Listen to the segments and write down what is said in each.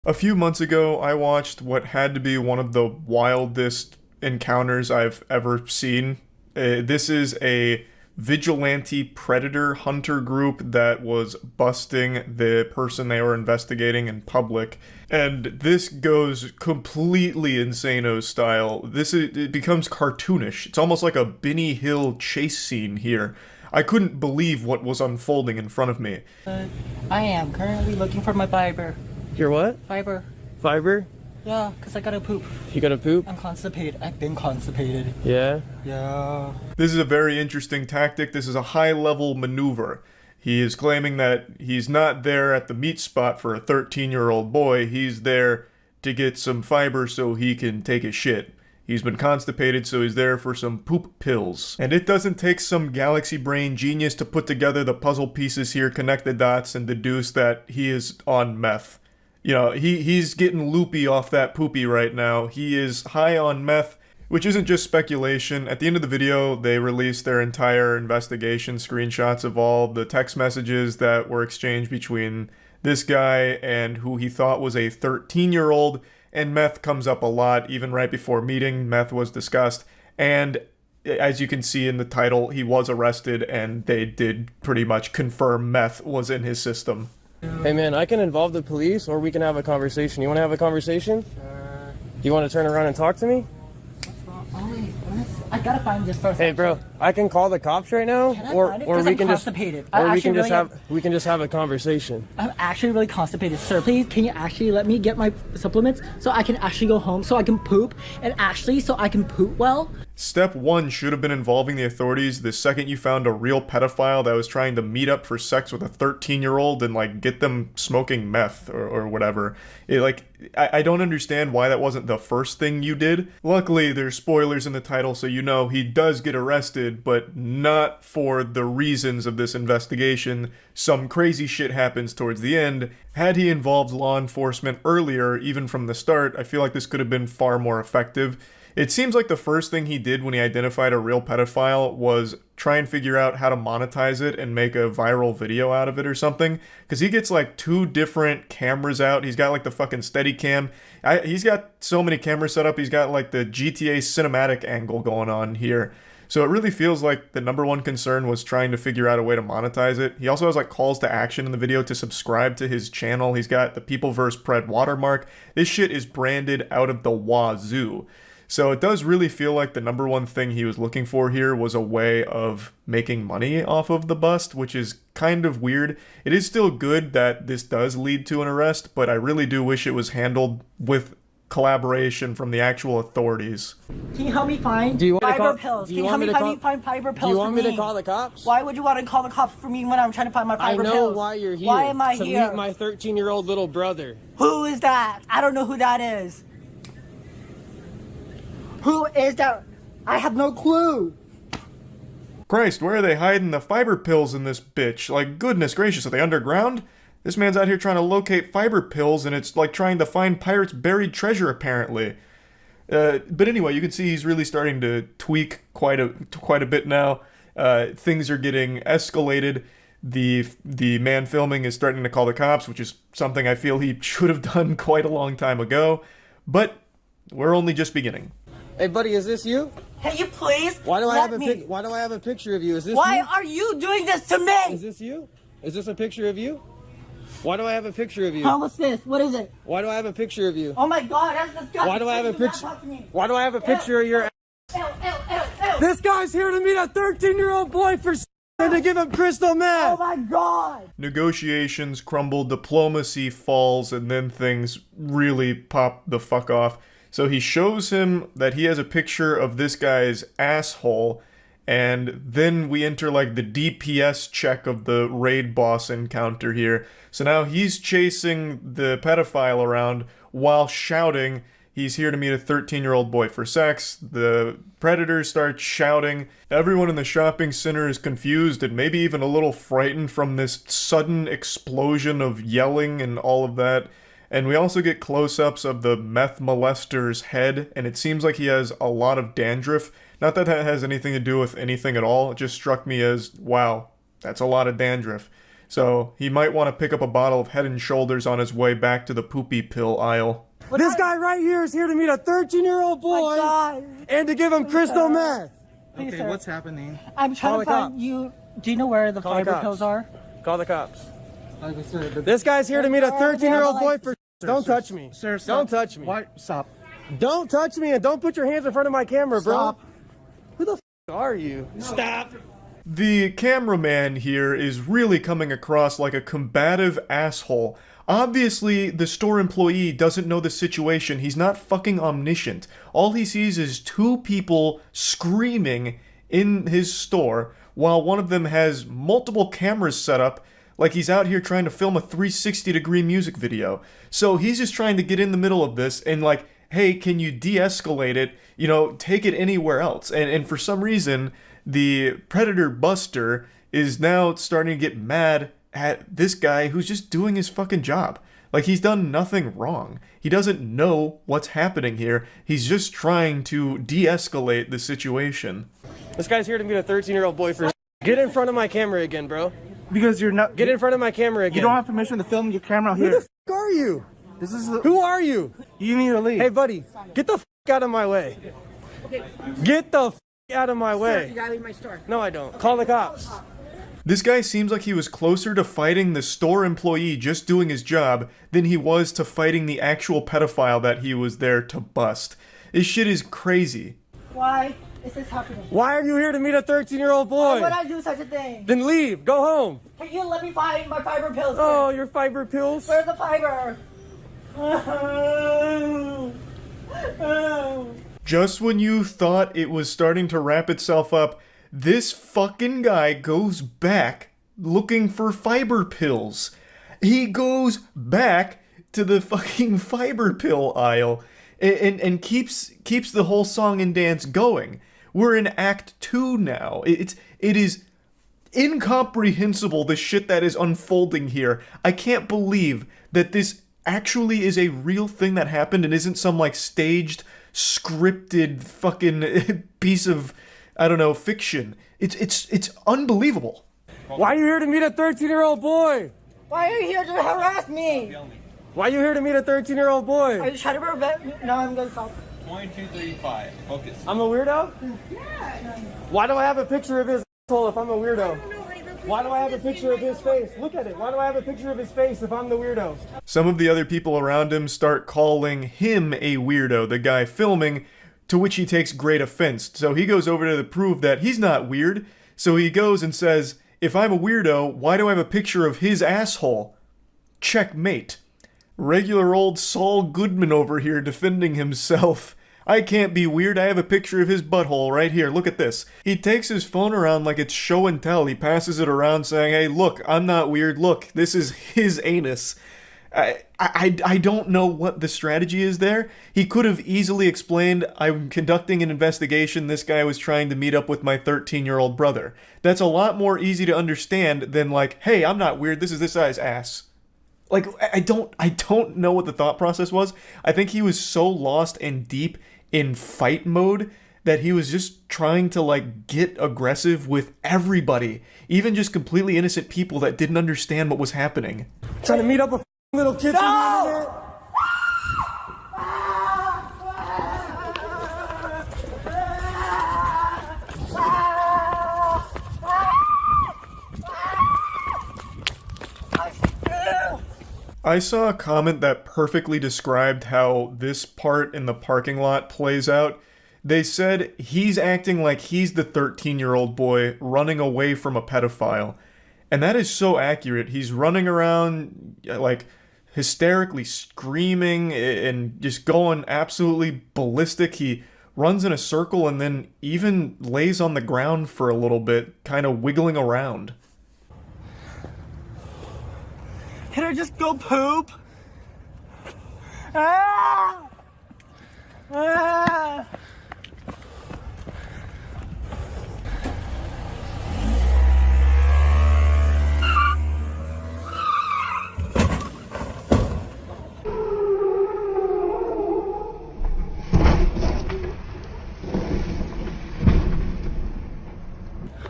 A few months ago, I watched what had to be one of the wildest encounters I've ever seen. This is a vigilante predator hunter group that was busting the person they were investigating in public. And this goes completely insano style. It becomes cartoonish. It's almost like a Benny Hill chase scene here. I couldn't believe what was unfolding in front of me. I am currently looking for my fiber. Your what? Fiber. Fiber? Yeah, because I gotta poop. You gotta poop? I'm constipated. I've been constipated. Yeah? Yeah. This is a very interesting tactic. This is a high-level maneuver. He is claiming that he's not there at the meat spot for a 13-year-old boy. He's there to get some fiber so he can take a shit. He's been constipated, so he's there for some poop pills. And it doesn't take some galaxy brain genius to put together the puzzle pieces here, connect the dots, and deduce that he is on meth. You know, he's getting loopy off that poopy right now. He is high on meth, which isn't just speculation. At the end of the video, they released their entire investigation, screenshots of all the text messages that were exchanged between this guy and who he thought was a 13-year-old, and meth comes up a lot. Even right before meeting, meth was discussed, and as you can see in the title, he was arrested, and they did pretty much confirm meth was in his system. Hey man, I can involve the police or we can have a conversation. You want to have a conversation? Sure. Do you want to turn around and talk to me? I gotta find this first. Hey bro, I can call the cops right now, or we can just we can just have a conversation. I'm actually really constipated, sir. Please, can you actually let me get my supplements so I can actually go home, so I can poop, and actually so I can poop well? Step 1 should have been involving the authorities the second you found a real pedophile that was trying to meet up for sex with a 13-year-old and like get them smoking meth or whatever. I don't understand why that wasn't the first thing you did. Luckily, there's spoilers in the title, so you know he does get arrested, but not for the reasons of this investigation. Some crazy shit happens towards the end. Had he involved law enforcement earlier, even from the start, I feel like this could have been far more effective. It seems like the first thing he did when he identified a real pedophile was try and figure out how to monetize it and make a viral video out of it or something. Because he gets like 2 different cameras out. He's got like the fucking Steadicam. He's got so many cameras set up. He's got like the GTA cinematic angle going on here. So it really feels like the #1 concern was trying to figure out a way to monetize it. He also has like calls to action in the video to subscribe to his channel. He's got the People vs. Pred watermark. This shit is branded out of the wazoo. So it does really feel like the #1 thing he was looking for here was a way of making money off of the bust, which is kind of weird. It is still good that this does lead to an arrest, but I really do wish it was handled with collaboration from the actual authorities. Can you help me find fiber pills? Can you help me find fiber pills? Do you want me to call the cops? Why would you want to call the cops for me when I'm trying to find my fiber pills? I know why you're here. Why am I here? To meet my 13-year-old little brother. Who is that? I don't know who that is. Who is that? I have no clue. Christ, where are they hiding the fiber pills in this bitch? Like, goodness gracious, are they underground? This man's out here trying to locate fiber pills, and it's like trying to find pirates' buried treasure, apparently. But anyway, you can see he's really starting to tweak quite a bit now. Things are getting escalated. The man filming is starting to call the cops, which is something I feel he should have done quite a long time ago. But we're only just beginning. Hey buddy, is this you? Can you please Why do I have a picture of you? Is this Why you? are you doing this to me? Is this you? Is this a picture of you? Why do I have a picture of you? How was this? What is it? Why do I have a picture of you? Oh my god, that's disgusting. Why do I have a picture? Why do I have a picture of your? Ew, ew, ew, ew. This guy's here to meet a 13-year-old boy for and to give him crystal meth. Oh my god. Negotiations crumble, diplomacy falls, and then things really pop the fuck off. So he shows him that he has a picture of this guy's asshole, and then we enter like the DPS check of the raid boss encounter here. So now he's chasing the pedophile around while shouting he's here to meet a 13-year-old boy for sex. The predators start shouting. Everyone in the shopping center is confused and maybe even a little frightened from this sudden explosion of yelling and all of that. And we also get close-ups of the meth molester's head, and it seems like he has a lot of dandruff. Not that that has anything to do with anything at all, it just struck me as, wow, that's a lot of dandruff. So he might want to pick up a bottle of Head and Shoulders on his way back to the poopy pill aisle. This guy right here is here to meet a 13-year-old boy and to give him crystal meth. Please, okay, sir. what's happening? I'm trying to find cops. you. Do you know where the Call the fiber cops. pills are? Call the cops. Like I said, This guy's here to meet a 13-year-old boy for. Don't sir, touch me. Sir, Don't touch me. Why? Stop. Don't touch me and don't put your hands in front of my camera, bro. Stop. Who the f are you? Stop. The cameraman here is really coming across like a combative asshole. Obviously, the store employee doesn't know the situation. He's not fucking omniscient. All he sees is two people screaming in his store while one of them has multiple cameras set up like he's out here trying to film a 360-degree music video. So he's just trying to get in the middle of this and like, hey, can you de-escalate it? You know, take it anywhere else. And for some reason, the Predator Buster is now starting to get mad at this guy who's just doing his fucking job. Like, he's done nothing wrong. He doesn't know what's happening here. He's just trying to de-escalate the situation. This guy's here to meet a 13-year-old boy for. Get in front of my camera again, bro. Because you're not. Get in front of my camera again. You don't have permission to film your camera Who here. the f are you? This is. Who are you? You need to leave. Hey, buddy, get the f out of my way. Get the f out of my way. You gotta leave my store. No, I don't. Call the cops. This guy seems like he was closer to fighting the store employee just doing his job than he was to fighting the actual pedophile that he was there to bust. This shit is crazy. Why is this happening? Why are you here to meet a 13-year-old Why boy? would I do such a thing? Then leave. Go home. Can you let me find my fiber pills? Oh, sir? your fiber pills? Where's the fiber? Just when you thought it was starting to wrap itself up, this fucking guy goes back looking for fiber pills. He goes back to the fucking fiber pill aisle and keeps the whole song and dance going. We're in Act 2 now. It is incomprehensible, the shit that is unfolding here. I can't believe that this actually is a real thing that happened and isn't some like staged, scripted fucking piece of, I don't know, fiction. It's unbelievable. Why are you here to meet a 13-year-old boy? Why are you here to harass me? Why are you here to meet a 13-year-old boy? Are you trying to prevent me? No, I'm gonna stop. 2235. Focus. I'm a weirdo? Why do I have a picture of his asshole if I'm a weirdo? Why do I have a picture of his face? Look at it. Why do I have a picture of his face if I'm the weirdo? Some of the other people around him start calling him a weirdo, the guy filming, to which he takes great offense. So he goes over to prove that he's not weird. So he goes and says, if I'm a weirdo, why do I have a picture of his asshole? Checkmate. Regular old Saul Goodman over here defending himself. I can't be weird, I have a picture of his butthole right here, look at this. He takes his phone around like it's show and tell. He passes it around saying, hey, look, I'm not weird, look, this is his anus. I don't know what the strategy is there. He could have easily explained, I'm conducting an investigation, this guy was trying to meet up with my 13-year-old brother. That's a lot more easy to understand than like, hey, I'm not weird, this is this guy's ass. Like, I don't know what the thought process was. I think he was so lost and deep in fight mode that he was just trying to like get aggressive with everybody, even just completely innocent people that didn't understand what was happening. Trying to meet up a little kid from the internet? I saw a comment that perfectly described how this part in the parking lot plays out. They said he's acting like he's the 13-year-old boy running away from a pedophile. And that is so accurate. He's running around like hysterically screaming and just going absolutely ballistic. He runs in a circle and then even lays on the ground for a little bit, kind of wiggling around. Can I just go poop? Ah! Ah!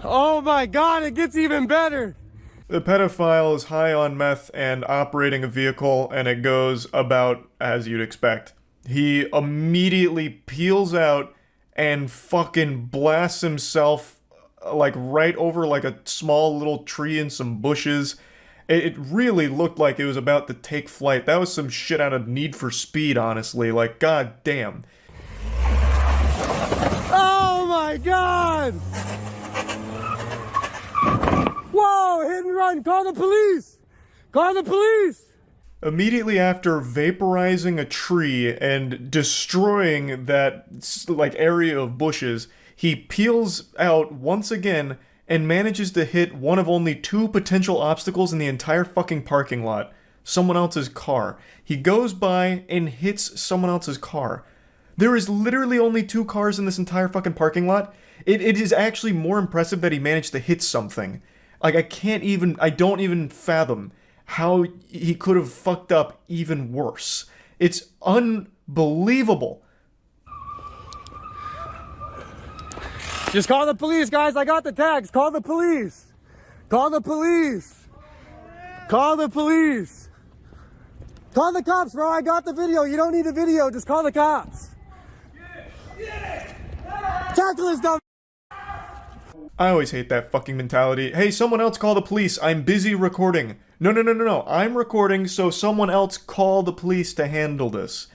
Oh my god, it gets even better. The pedophile is high on meth and operating a vehicle, and it goes about as you'd expect. He immediately peels out and fucking blasts himself like right over like a small little tree and some bushes. It really looked like it was about to take flight. That was some shit out of Need for Speed, honestly. Like, god damn. Oh my God! Whoa, hit and run, call the police! Call the police! Immediately after vaporizing a tree and destroying that like area of bushes, he peels out once again and manages to hit one of only two potential obstacles in the entire fucking parking lot. Someone else's car. He goes by and hits someone else's car. There is literally only two cars in this entire fucking parking lot. It is actually more impressive that he managed to hit something. Like, I don't even fathom how he could have fucked up even worse. It's unbelievable. Just call the police, guys. I got the tags. Call the police. Call the police. Call the police. Call the cops, bro. I got the video. You don't need the video. Just call the cops. Tackle this dumb. I always hate that fucking mentality. Hey, someone else call the police. I'm busy recording. No. I'm recording, so someone else call the police to handle this.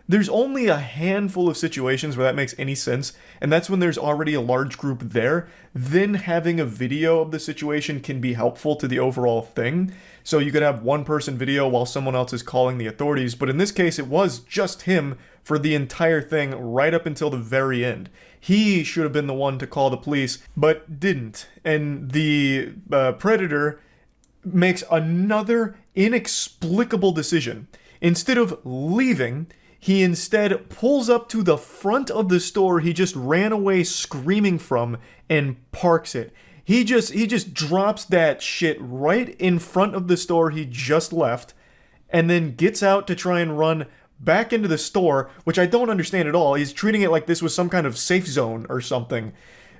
There's only a handful of situations where that makes any sense, and that's when there's already a large group there. Then having a video of the situation can be helpful to the overall thing. So you could have one person video while someone else is calling the authorities, but in this case it was just him for the entire thing right up until the very end. He should have been the one to call the police, but didn't. And the predator makes another inexplicable decision. Instead of leaving, he instead pulls up to the front of the store he just ran away screaming from and parks it. He just drops that shit right in front of the store he just left and then gets out to try and run back into the store, which I don't understand at all. He's treating it like this was some kind of safe zone or something.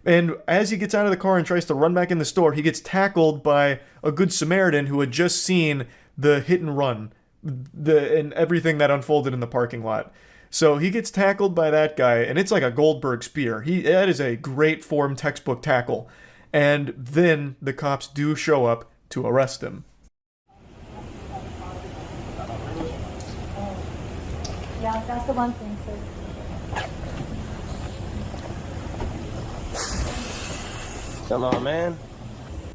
And as he gets out of the car and tries to run back in the store, he gets tackled by a good Samaritan who had just seen the hit and run and everything that unfolded in the parking lot. So he gets tackled by that guy, and it's like a Goldberg spear. That is a great form textbook tackle. And then the cops do show up to arrest him. Yeah, that's the one thing, sir. Come on, man.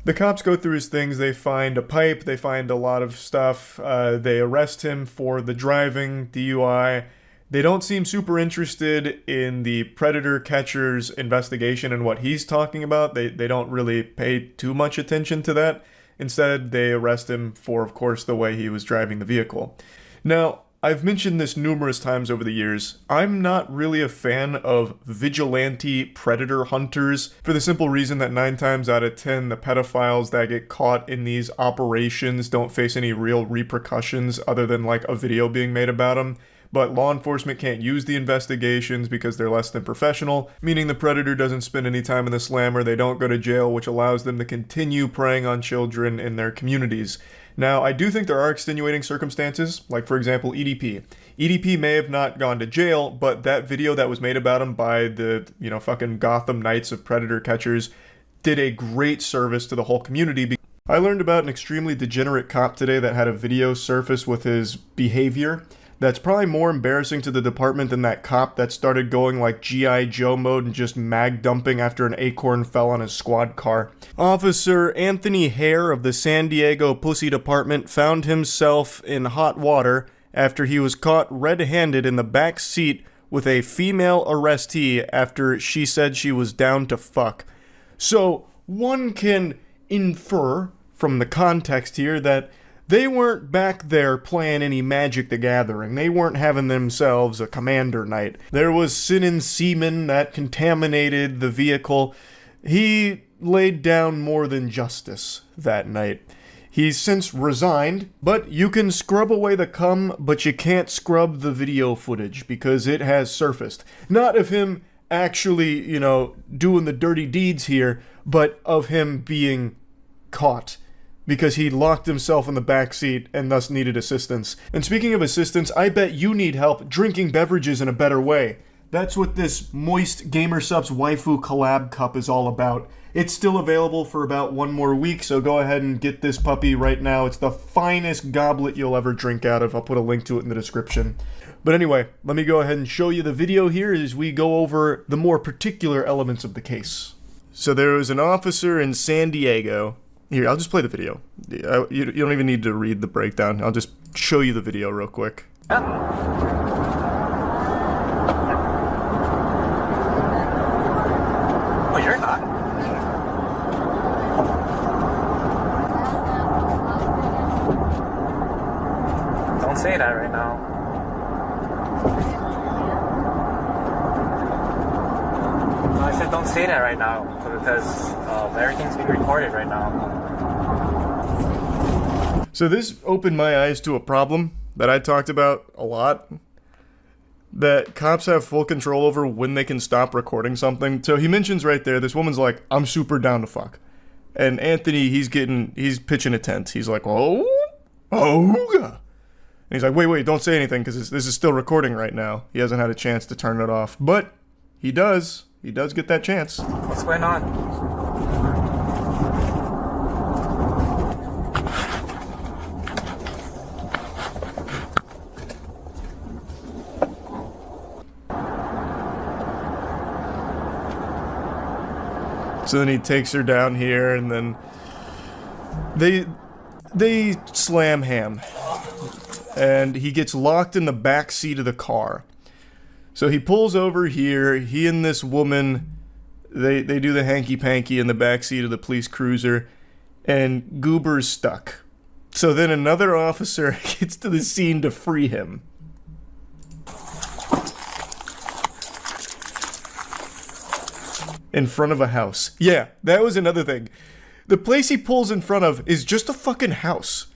The cops go through his things. They find a pipe. They find a lot of stuff. They arrest him for the driving, DUI. They don't seem super interested in the predator catcher's investigation and what he's talking about. They don't really pay too much attention to that. Instead, they arrest him for, of course, the way he was driving the vehicle. Now, I've mentioned this numerous times over the years. I'm not really a fan of vigilante predator hunters for the simple reason that 9 times out of 10, the pedophiles that get caught in these operations don't face any real repercussions other than like a video being made about them. But law enforcement can't use the investigations because they're less than professional, meaning the predator doesn't spend any time in the slammer, they don't go to jail, which allows them to continue preying on children in their communities. Now, I do think there are extenuating circumstances, like for example EDP. EDP may have not gone to jail, but that video that was made about him by the, fucking Gotham Knights of Predator Catchers did a great service to the whole community. I learned about an extremely degenerate cop today that had a video surface with his behavior that's probably more embarrassing to the department than that cop that started going like G.I. Joe mode and just mag dumping after an acorn fell on his squad car. Officer Anthony Hare of the San Diego Pussy Department found himself in hot water after he was caught red-handed in the back seat with a female arrestee after she said she was down to fuck. So, one can infer from the context here that they weren't back there playing any Magic the Gathering. They weren't having themselves a commander night. There was sin and semen that contaminated the vehicle. He laid down more than justice that night. He's since resigned, but you can scrub away the cum, but you can't scrub the video footage because it has surfaced. Not of him actually, doing the dirty deeds here, but of him being caught. because he locked himself in the back seat and thus needed assistance. And speaking of assistance, I bet you need help drinking beverages in a better way. That's what this Moist GamerSupps Waifu collab cup is all about. It's still available for about 1 more week, so go ahead and get this puppy right now. It's the finest goblet you'll ever drink out of. I'll put a link to it in the description. But anyway, let me go ahead and show you the video here as we go over the more particular elements of the case. So there was an officer in San Diego. Here, I'll just play the video. You don't even need to read the breakdown. I'll just show you the video real quick. Oh, you're not? Don't say that right now. No, I said don't say that right now because everything's being recorded right now. So this opened my eyes to a problem that I talked about a lot. That cops have full control over when they can stop recording something. So he mentions right there, this woman's like, I'm super down to fuck. And Anthony, he's pitching a tent. He's like, oh. And he's like, wait, don't say anything because this is still recording right now. He hasn't had a chance to turn it off. But he does. He does get that chance. What's going on? So then he takes her down here, and then they slam ham, and he gets locked in the back seat of the car. So he pulls over here. He and this woman, they do the hanky-panky in the back seat of the police cruiser, and Goober's stuck. So then another officer gets to the scene to free him. In front of a house. Yeah, that was another thing. The place he pulls in front of is just a fucking house.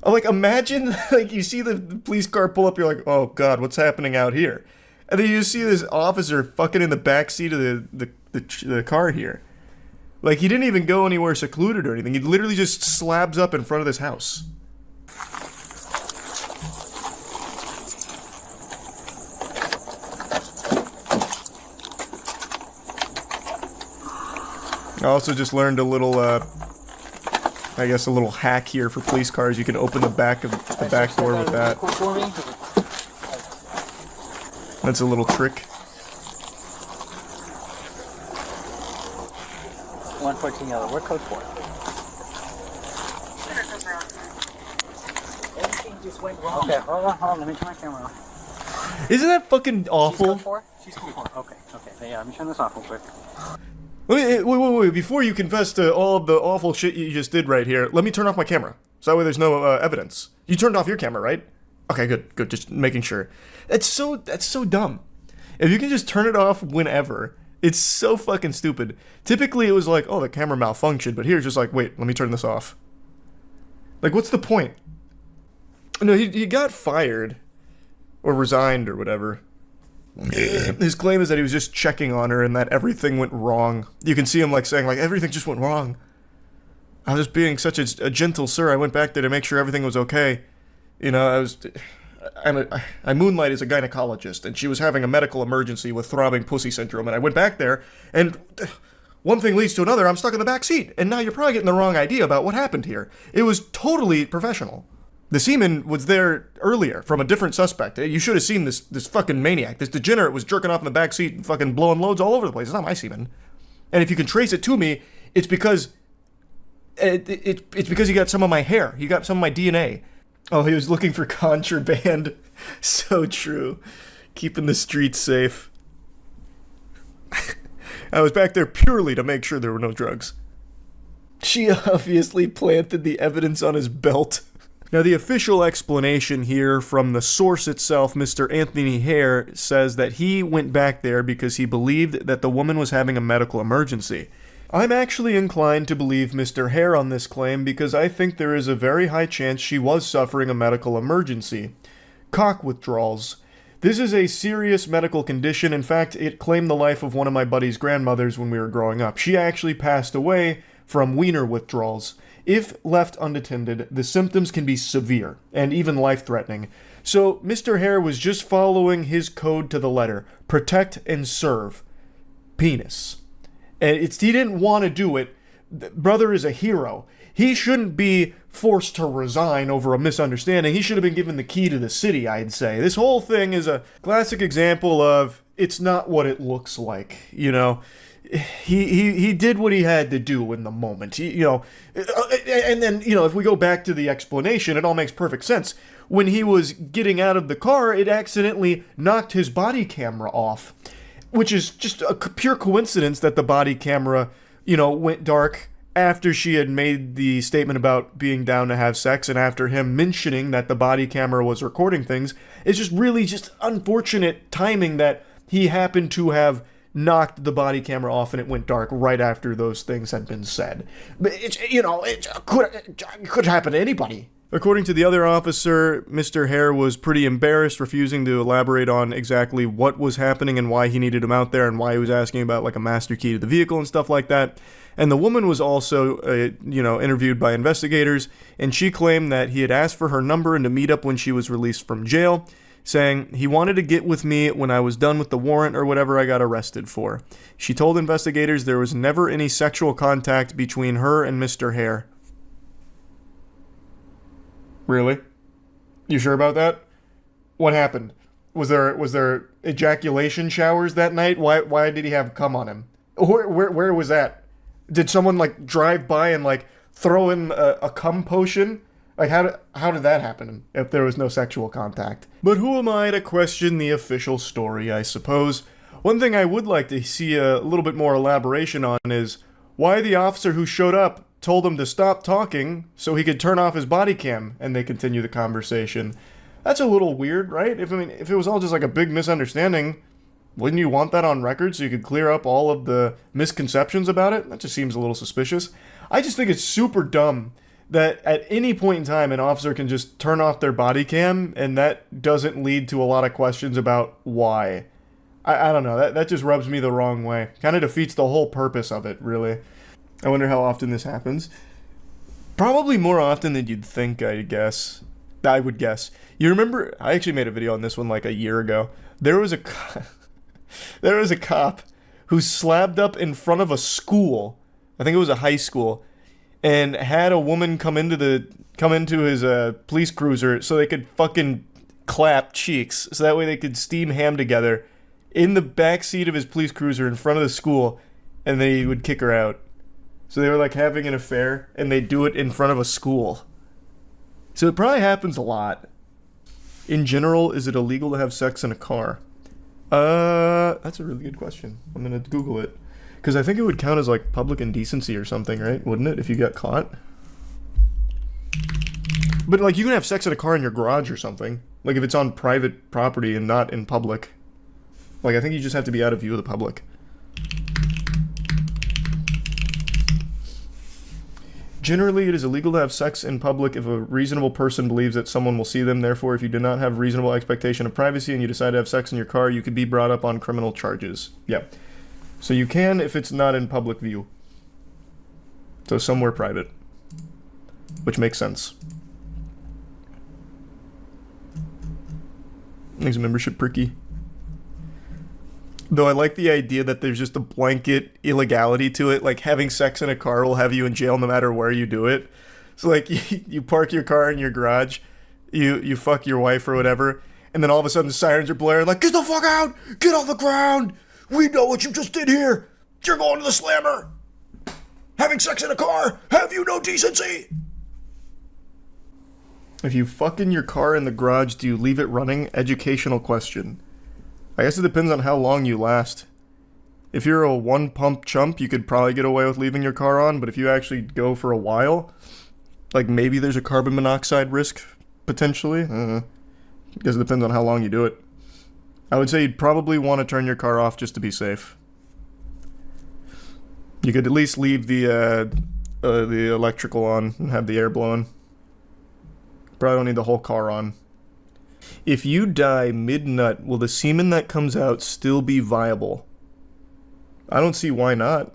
Like, imagine, like, you see the police car pull up, you're like, oh god, what's happening out here? And then you see this officer fucking in the back seat of the car here. Like, he didn't even go anywhere secluded or anything. He literally just slabs up in front of this house. I also just learned a little, I guess a little hack here for police cars. You can open the back door with that. That's a little trick. 114 yellow. We're code 4. Everything just went wrong. Okay, hold on. Let me turn my camera off. Isn't that fucking awful? She's code 4? She's code 4. Okay. Yeah, let me turn this off real quick. Wait. Before you confess to all of the awful shit you just did right here, let me turn off my camera. So that way there's no evidence. You turned off your camera, right? Okay, good. Just making sure. That's so dumb. If you can just turn it off whenever, it's so fucking stupid. Typically it was like, oh, the camera malfunctioned, but here it's just like, wait, let me turn this off. Like, what's the point? No, he got fired. Or resigned or whatever. His claim is that he was just checking on her and that everything went wrong. You can see him like saying like everything just went wrong. I was just being such a gentle sir. I went back there to make sure everything was okay. You know, I moonlight as a gynecologist, and she was having a medical emergency with throbbing pussy syndrome, and I went back there, and one thing leads to another. I'm stuck in the back seat, and now you're probably getting the wrong idea about what happened here. It was totally professional. The semen was there earlier from a different suspect. You should have seen this fucking maniac. This degenerate was jerking off in the back seat and fucking blowing loads all over the place. It's not my semen. And if you can trace it to me, it's because it's because he got some of my hair. He got some of my DNA. Oh, he was looking for contraband. So true. Keeping the streets safe. I was back there purely to make sure there were no drugs. She obviously planted the evidence on his belt. Now, the official explanation here from the source itself, Mr. Anthony Hare, says that he went back there because he believed that the woman was having a medical emergency. I'm actually inclined to believe Mr. Hare on this claim because I think there is a very high chance she was suffering a medical emergency. Cock withdrawals. This is a serious medical condition. In fact, it claimed the life of one of my buddy's grandmothers when we were growing up. She actually passed away from wiener withdrawals. If left unattended, the symptoms can be severe and even life-threatening. So Mr. Hare was just following his code to the letter. Protect and serve. Penis. And he didn't want to do it. Brother is a hero. He shouldn't be forced to resign over a misunderstanding. He should have been given the key to the city, I'd say. This whole thing is a classic example of it's not what it looks like, you know. He did what he had to do in the moment. And then, you know, if we go back to the explanation, it all makes perfect sense. When he was getting out of the car, it accidentally knocked his body camera off, which is just a pure coincidence that the body camera, you know, went dark after she had made the statement about being down to have sex, and after him mentioning that the body camera was recording things. It's just really just unfortunate timing that he happened to have knocked the body camera off and it went dark right after those things had been said. But it could happen to anybody. According to the other officer, Mr. Hare was pretty embarrassed, refusing to elaborate on exactly what was happening and why he needed him out there and why he was asking about like a master key to the vehicle and stuff like that. And the woman was also, interviewed by investigators, and she claimed that he had asked for her number and to meet up when she was released from jail, saying he wanted to get with me when I was done with the warrant or whatever I got arrested for. She told investigators there was never any sexual contact between her and Mr. Hare. Really? You sure about that? What happened? Was there ejaculation showers that night? Why did he have cum on him? Where was that? Did someone like drive by and like throw in a cum potion? Like how did that happen if there was no sexual contact? But who am I to question the official story, I suppose? One thing I would like to see a little bit more elaboration on is why the officer who showed up told him to stop talking so he could turn off his body cam and they continue the conversation. That's a little weird, right? If it was all just like a big misunderstanding, wouldn't you want that on record so you could clear up all of the misconceptions about it? That just seems a little suspicious. I just think it's super dumb that at any point in time an officer can just turn off their body cam and that doesn't lead to a lot of questions about why. I don't know, that just rubs me the wrong way. Kind of defeats the whole purpose of it, really. I wonder how often this happens. Probably more often than you'd think, I guess. I would guess. You remember, I actually made a video on this one like a year ago. There was a cop who slabbed up in front of a school. I think it was a high school, and had a woman come into his police cruiser so they could fucking clap cheeks, so that way they could steam ham together in the back seat of his police cruiser in front of the school, and they would kick her out. So they were like having an affair, and they do it in front of a school. So it probably happens a lot. In general, is it illegal to have sex in a car? That's a really good question. I'm gonna Google it. Because I think it would count as like public indecency or something, right? Wouldn't it, if you got caught? But like you can have sex in a car in your garage or something. Like if it's on private property and not in public. Like I think you just have to be out of view of the public. Generally, it is illegal to have sex in public if a reasonable person believes that someone will see them. Therefore, if you do not have reasonable expectation of privacy and you decide to have sex in your car, you could be brought up on criminal charges. Yeah. So you can if it's not in public view. So somewhere private. Which makes sense. Makes membership pricky. Though I like the idea that there's just a blanket illegality to it, like having sex in a car will have you in jail no matter where you do it. So like you park your car in your garage, you fuck your wife or whatever, and then all of a sudden the sirens are blaring like, get the fuck out! Get off the ground! We know what you just did here! You're going to the slammer! Having sex in a car! Have you no decency? If you fuck in your car in the garage, do you leave it running? Educational question. I guess it depends on how long you last. If you're a one-pump chump, you could probably get away with leaving your car on, but if you actually go for a while, like maybe there's a carbon monoxide risk, potentially. I don't know. I guess it depends on how long you do it. I would say you'd probably want to turn your car off just to be safe. You could at least leave the electrical on and have the air blowing. Probably don't need the whole car on. If you die mid-nut, will the semen that comes out still be viable? I don't see why not.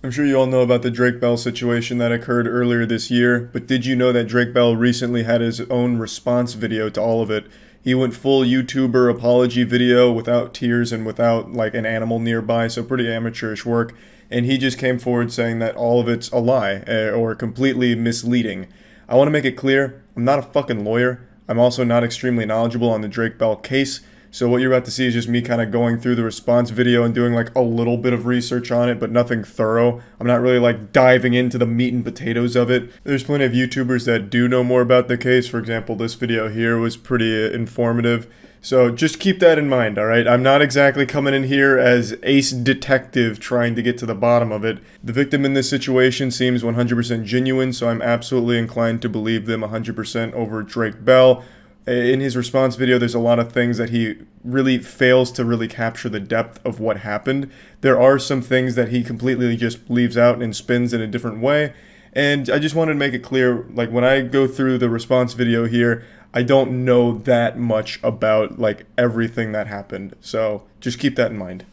I'm sure you all know about the Drake Bell situation that occurred earlier this year, but did you know that Drake Bell recently had his own response video to all of it? He went full YouTuber apology video without tears and without like an animal nearby, so pretty amateurish work. And he just came forward saying that all of it's a lie or completely misleading. I want to make it clear, I'm not a fucking lawyer. I'm also not extremely knowledgeable on the Drake Bell case. So what you're about to see is just me kind of going through the response video and doing like a little bit of research on it, but nothing thorough. I'm not really like diving into the meat and potatoes of it. There's plenty of YouTubers that do know more about the case. For example, this video here was pretty informative. So just keep that in mind, alright? I'm not exactly coming in here as ace detective trying to get to the bottom of it. The victim in this situation seems 100% genuine, so I'm absolutely inclined to believe them 100% over Drake Bell. In his response video, there's a lot of things that he really fails to really capture the depth of what happened. There are some things that he completely just leaves out and spins in a different way. And I just wanted to make it clear, like when I go through the response video here, I don't know that much about like everything that happened. So just keep that in mind.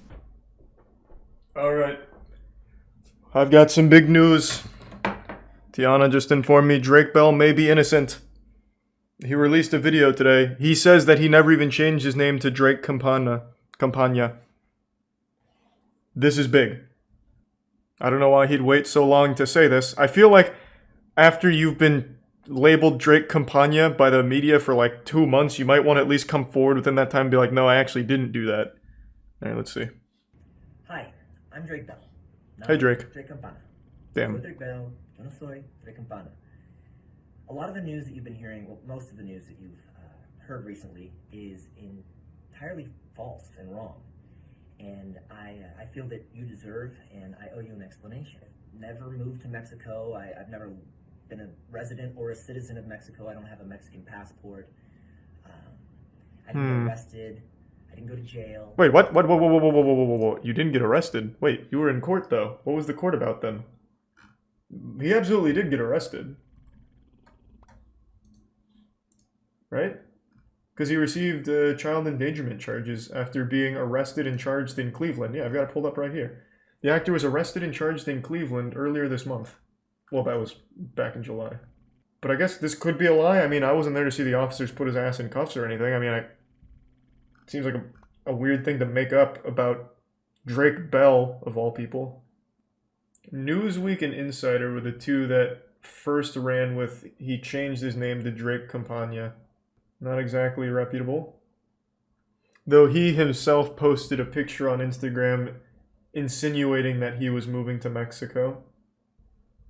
Alright. I've got some big news. Tiana just informed me Drake Bell may be innocent. He released a video today. He says that he never even changed his name to Drake Campagna. This is big. I don't know why he'd wait so long to say this. I feel like after you've been labeled Drake Campagna by the media for like 2 months, you might want to at least come forward within that time and be like, no, I actually didn't do that. Alright, let's see. Hi, I'm Drake Bell. Hey, Drake. Drake Campana. Damn. Soy Drake Bell. Yo no soy Drake Campana. A lot of the news that you've been hearing, well, most of the news that you've heard recently is entirely false and wrong. And I feel that you deserve and I owe you an explanation. I've never moved to Mexico. I've never been a resident or a citizen of Mexico. I don't have a Mexican passport. I didn't get arrested. I didn't go to jail. Wait, what? Whoa. You didn't get arrested? Wait, you were in court though. What was the court about then? He absolutely did get arrested. Right? Because he received child endangerment charges after being arrested and charged in Cleveland. Yeah, I've got it pulled up right here. The actor was arrested and charged in Cleveland earlier this month. Well, that was back in July. But I guess this could be a lie. I mean, I wasn't there to see the officers put his ass in cuffs or anything. I mean, it seems like a weird thing to make up about Drake Bell, of all people. Newsweek and Insider were the two that first ran with he changed his name to Drake Campagna. Not exactly reputable. Though he himself posted a picture on Instagram insinuating that he was moving to Mexico.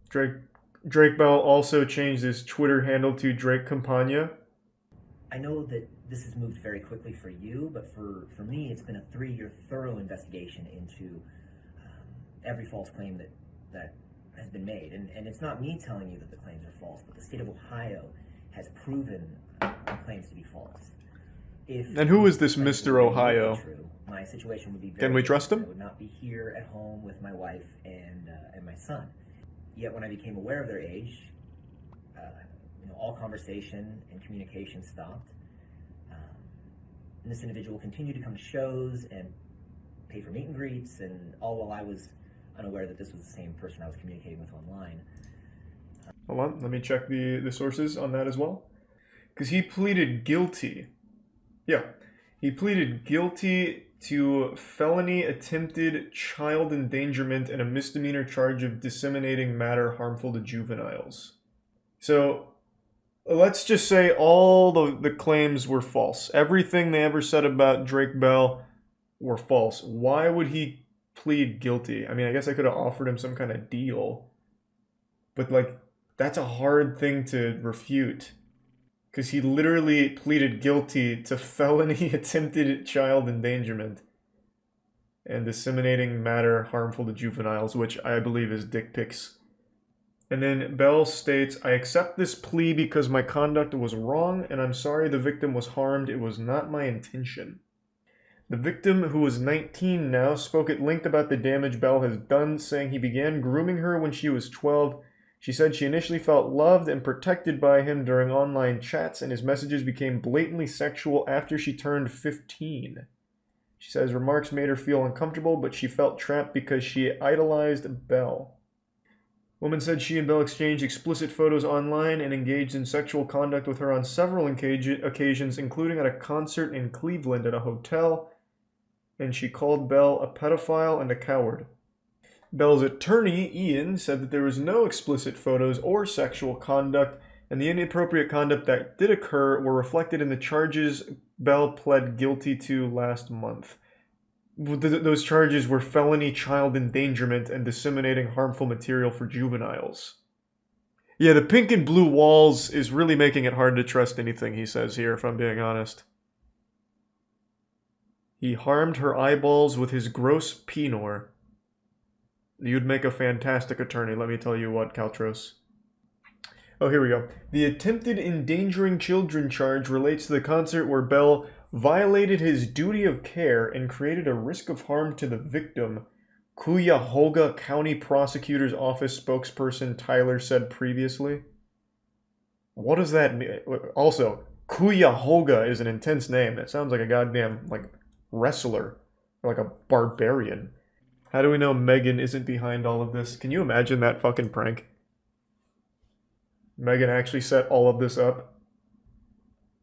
Drake Bell also changed his Twitter handle to Drake Campagna. I know that this has moved very quickly for you, but for me, it's been a 3-year thorough investigation into every false claim that has been made. And it's not me telling you that the claims are false, but the state of Ohio has proven the claims to be false. And who is this Mr. Ohio? True, my situation would be very Can we trust him? I would not be here at home with my wife and my son. Yet when I became aware of their age, all conversation and communication stopped. And this individual continued to come to shows and pay for meet and greets, and all while I was unaware that this was the same person I was communicating with online. Hold on, let me check the sources on that as well. Because he pleaded guilty. Yeah, he pleaded guilty to felony attempted child endangerment and a misdemeanor charge of disseminating matter harmful to juveniles. So let's just say all the claims were false. Everything they ever said about Drake Bell were false. Why would he plead guilty? I mean, I guess I could have offered him some kind of deal. But, like, that's a hard thing to refute. Because he literally pleaded guilty to felony attempted child endangerment and disseminating matter harmful to juveniles, which I believe is dick pics. And then Bell states, I accept this plea because my conduct was wrong and I'm sorry the victim was harmed. It was not my intention. The victim, who is 19 now, spoke at length about the damage Bell has done, saying he began grooming her when she was 12. She said she initially felt loved and protected by him during online chats, and his messages became blatantly sexual after she turned 15. She says remarks made her feel uncomfortable, but she felt trapped because she idolized Bell. Woman said she and Bell exchanged explicit photos online and engaged in sexual conduct with her on several occasions, including at a concert in Cleveland at a hotel, and she called Bell a pedophile and a coward. Bell's attorney, Ian, said that there was no explicit photos or sexual conduct, and the inappropriate conduct that did occur were reflected in the charges Bell pled guilty to last month. Those charges were felony child endangerment and disseminating harmful material for juveniles. Yeah, the pink and blue walls is really making it hard to trust anything he says here, if I'm being honest. He harmed her eyeballs with his gross penor. You'd make a fantastic attorney, let me tell you what, Kaltros. Oh, here we go. The attempted endangering children charge relates to the concert where Bell violated his duty of care and created a risk of harm to the victim, Cuyahoga County Prosecutor's Office spokesperson Tyler said previously. What does that mean? Also, Cuyahoga is an intense name. That sounds like a goddamn, wrestler. Or like a barbarian. How do we know Megan isn't behind all of this? Can you imagine that fucking prank? Megan actually set all of this up.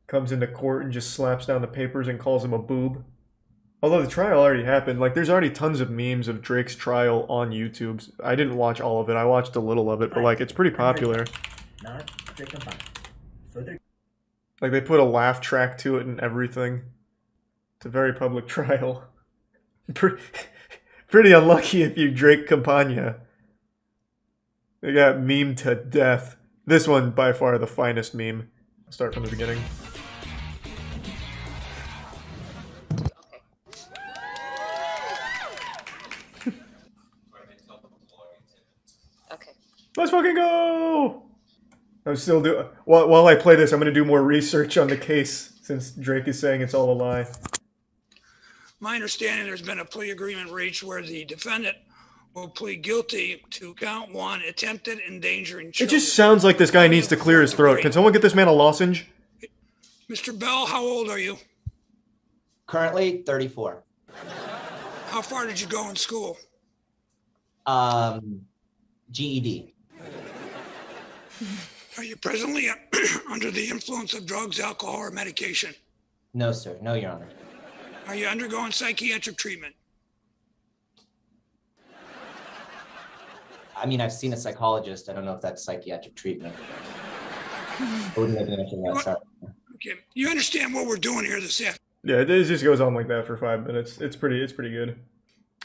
Comes into court and just slaps down the papers and calls him a boob. Although the trial already happened, there's already tons of memes of Drake's trial on YouTube. I didn't watch all of it, I watched a little of it, but it's pretty popular. Not Drake and Bond. So they're They put a laugh track to it and everything. It's a very public trial. Pretty unlucky if you Drake Campagna. They got memed to death. This one, by far, the finest meme. I'll start from the beginning. Okay. Let's fucking go! I'm still doing... While I play this, I'm going to do more research on the case, since Drake is saying it's all a lie. My understanding, there's been a plea agreement reached where the defendant will plead guilty to count 1, attempted endangering children. It just sounds like this guy needs to clear his throat. Can someone get this man a lozenge? Mr. Bell, how old are you? Currently 34. How far did you go in school? GED. Are you presently under the influence of drugs, alcohol, or medication? No, sir. No, Your Honor. Are you undergoing psychiatric treatment? I mean, I've seen a psychologist. I don't know if that's psychiatric treatment. I wouldn't have mentioned that, sorry. Okay. You understand what we're doing here this afternoon? Yeah, it just goes on like that for 5 minutes. It's pretty good.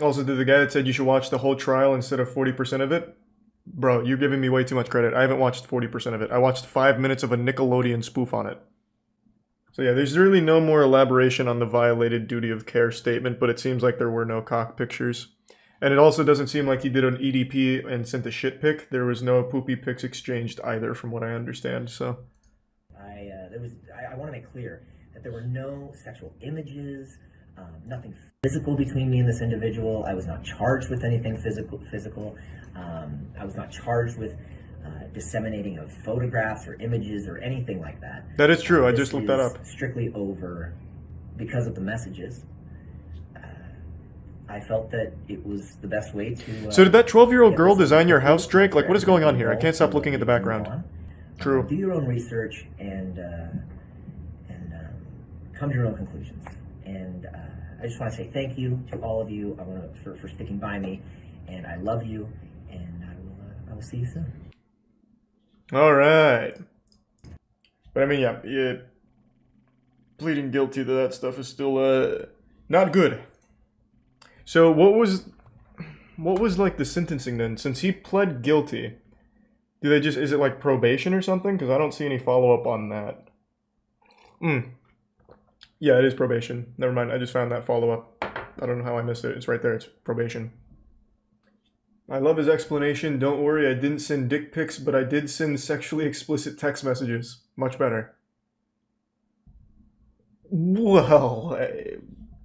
Also, to the guy that said you should watch the whole trial instead of 40% of it, bro, you're giving me way too much credit. I haven't watched 40% of it. I watched 5 minutes of a Nickelodeon spoof on it. So yeah, there's really no more elaboration on the violated duty of care statement, but it seems like there were no cock pictures. And it also doesn't seem like he did an EDP and sent a shit pic. There was no poopy pics exchanged either, from what I understand, so... I want to make clear that there were no sexual images, nothing physical between me and this individual. I was not charged with anything physical. I was not charged with disseminating of photographs or images or anything like that. That is true. I just looked that up. Strictly over because of the messages. I felt that it was the best way to... So did that 12-year-old girl design your house, Drake? What is going on here? I can't stop looking at the background. True. Do your own research and come to your own conclusions. And I just want to say thank you to all of you for sticking by me, and I love you, and I will see you soon. All right. But I mean, yeah, pleading guilty to that stuff is still not good. So what was like the sentencing then? Since he pled guilty, is it like probation or something? Because I don't see any follow-up on that. Yeah, it is probation. Never mind, I just found that follow-up. I don't know how I missed it. It's right there, it's probation. I love his explanation. Don't worry, I didn't send dick pics, but I did send sexually explicit text messages. Much better. Well,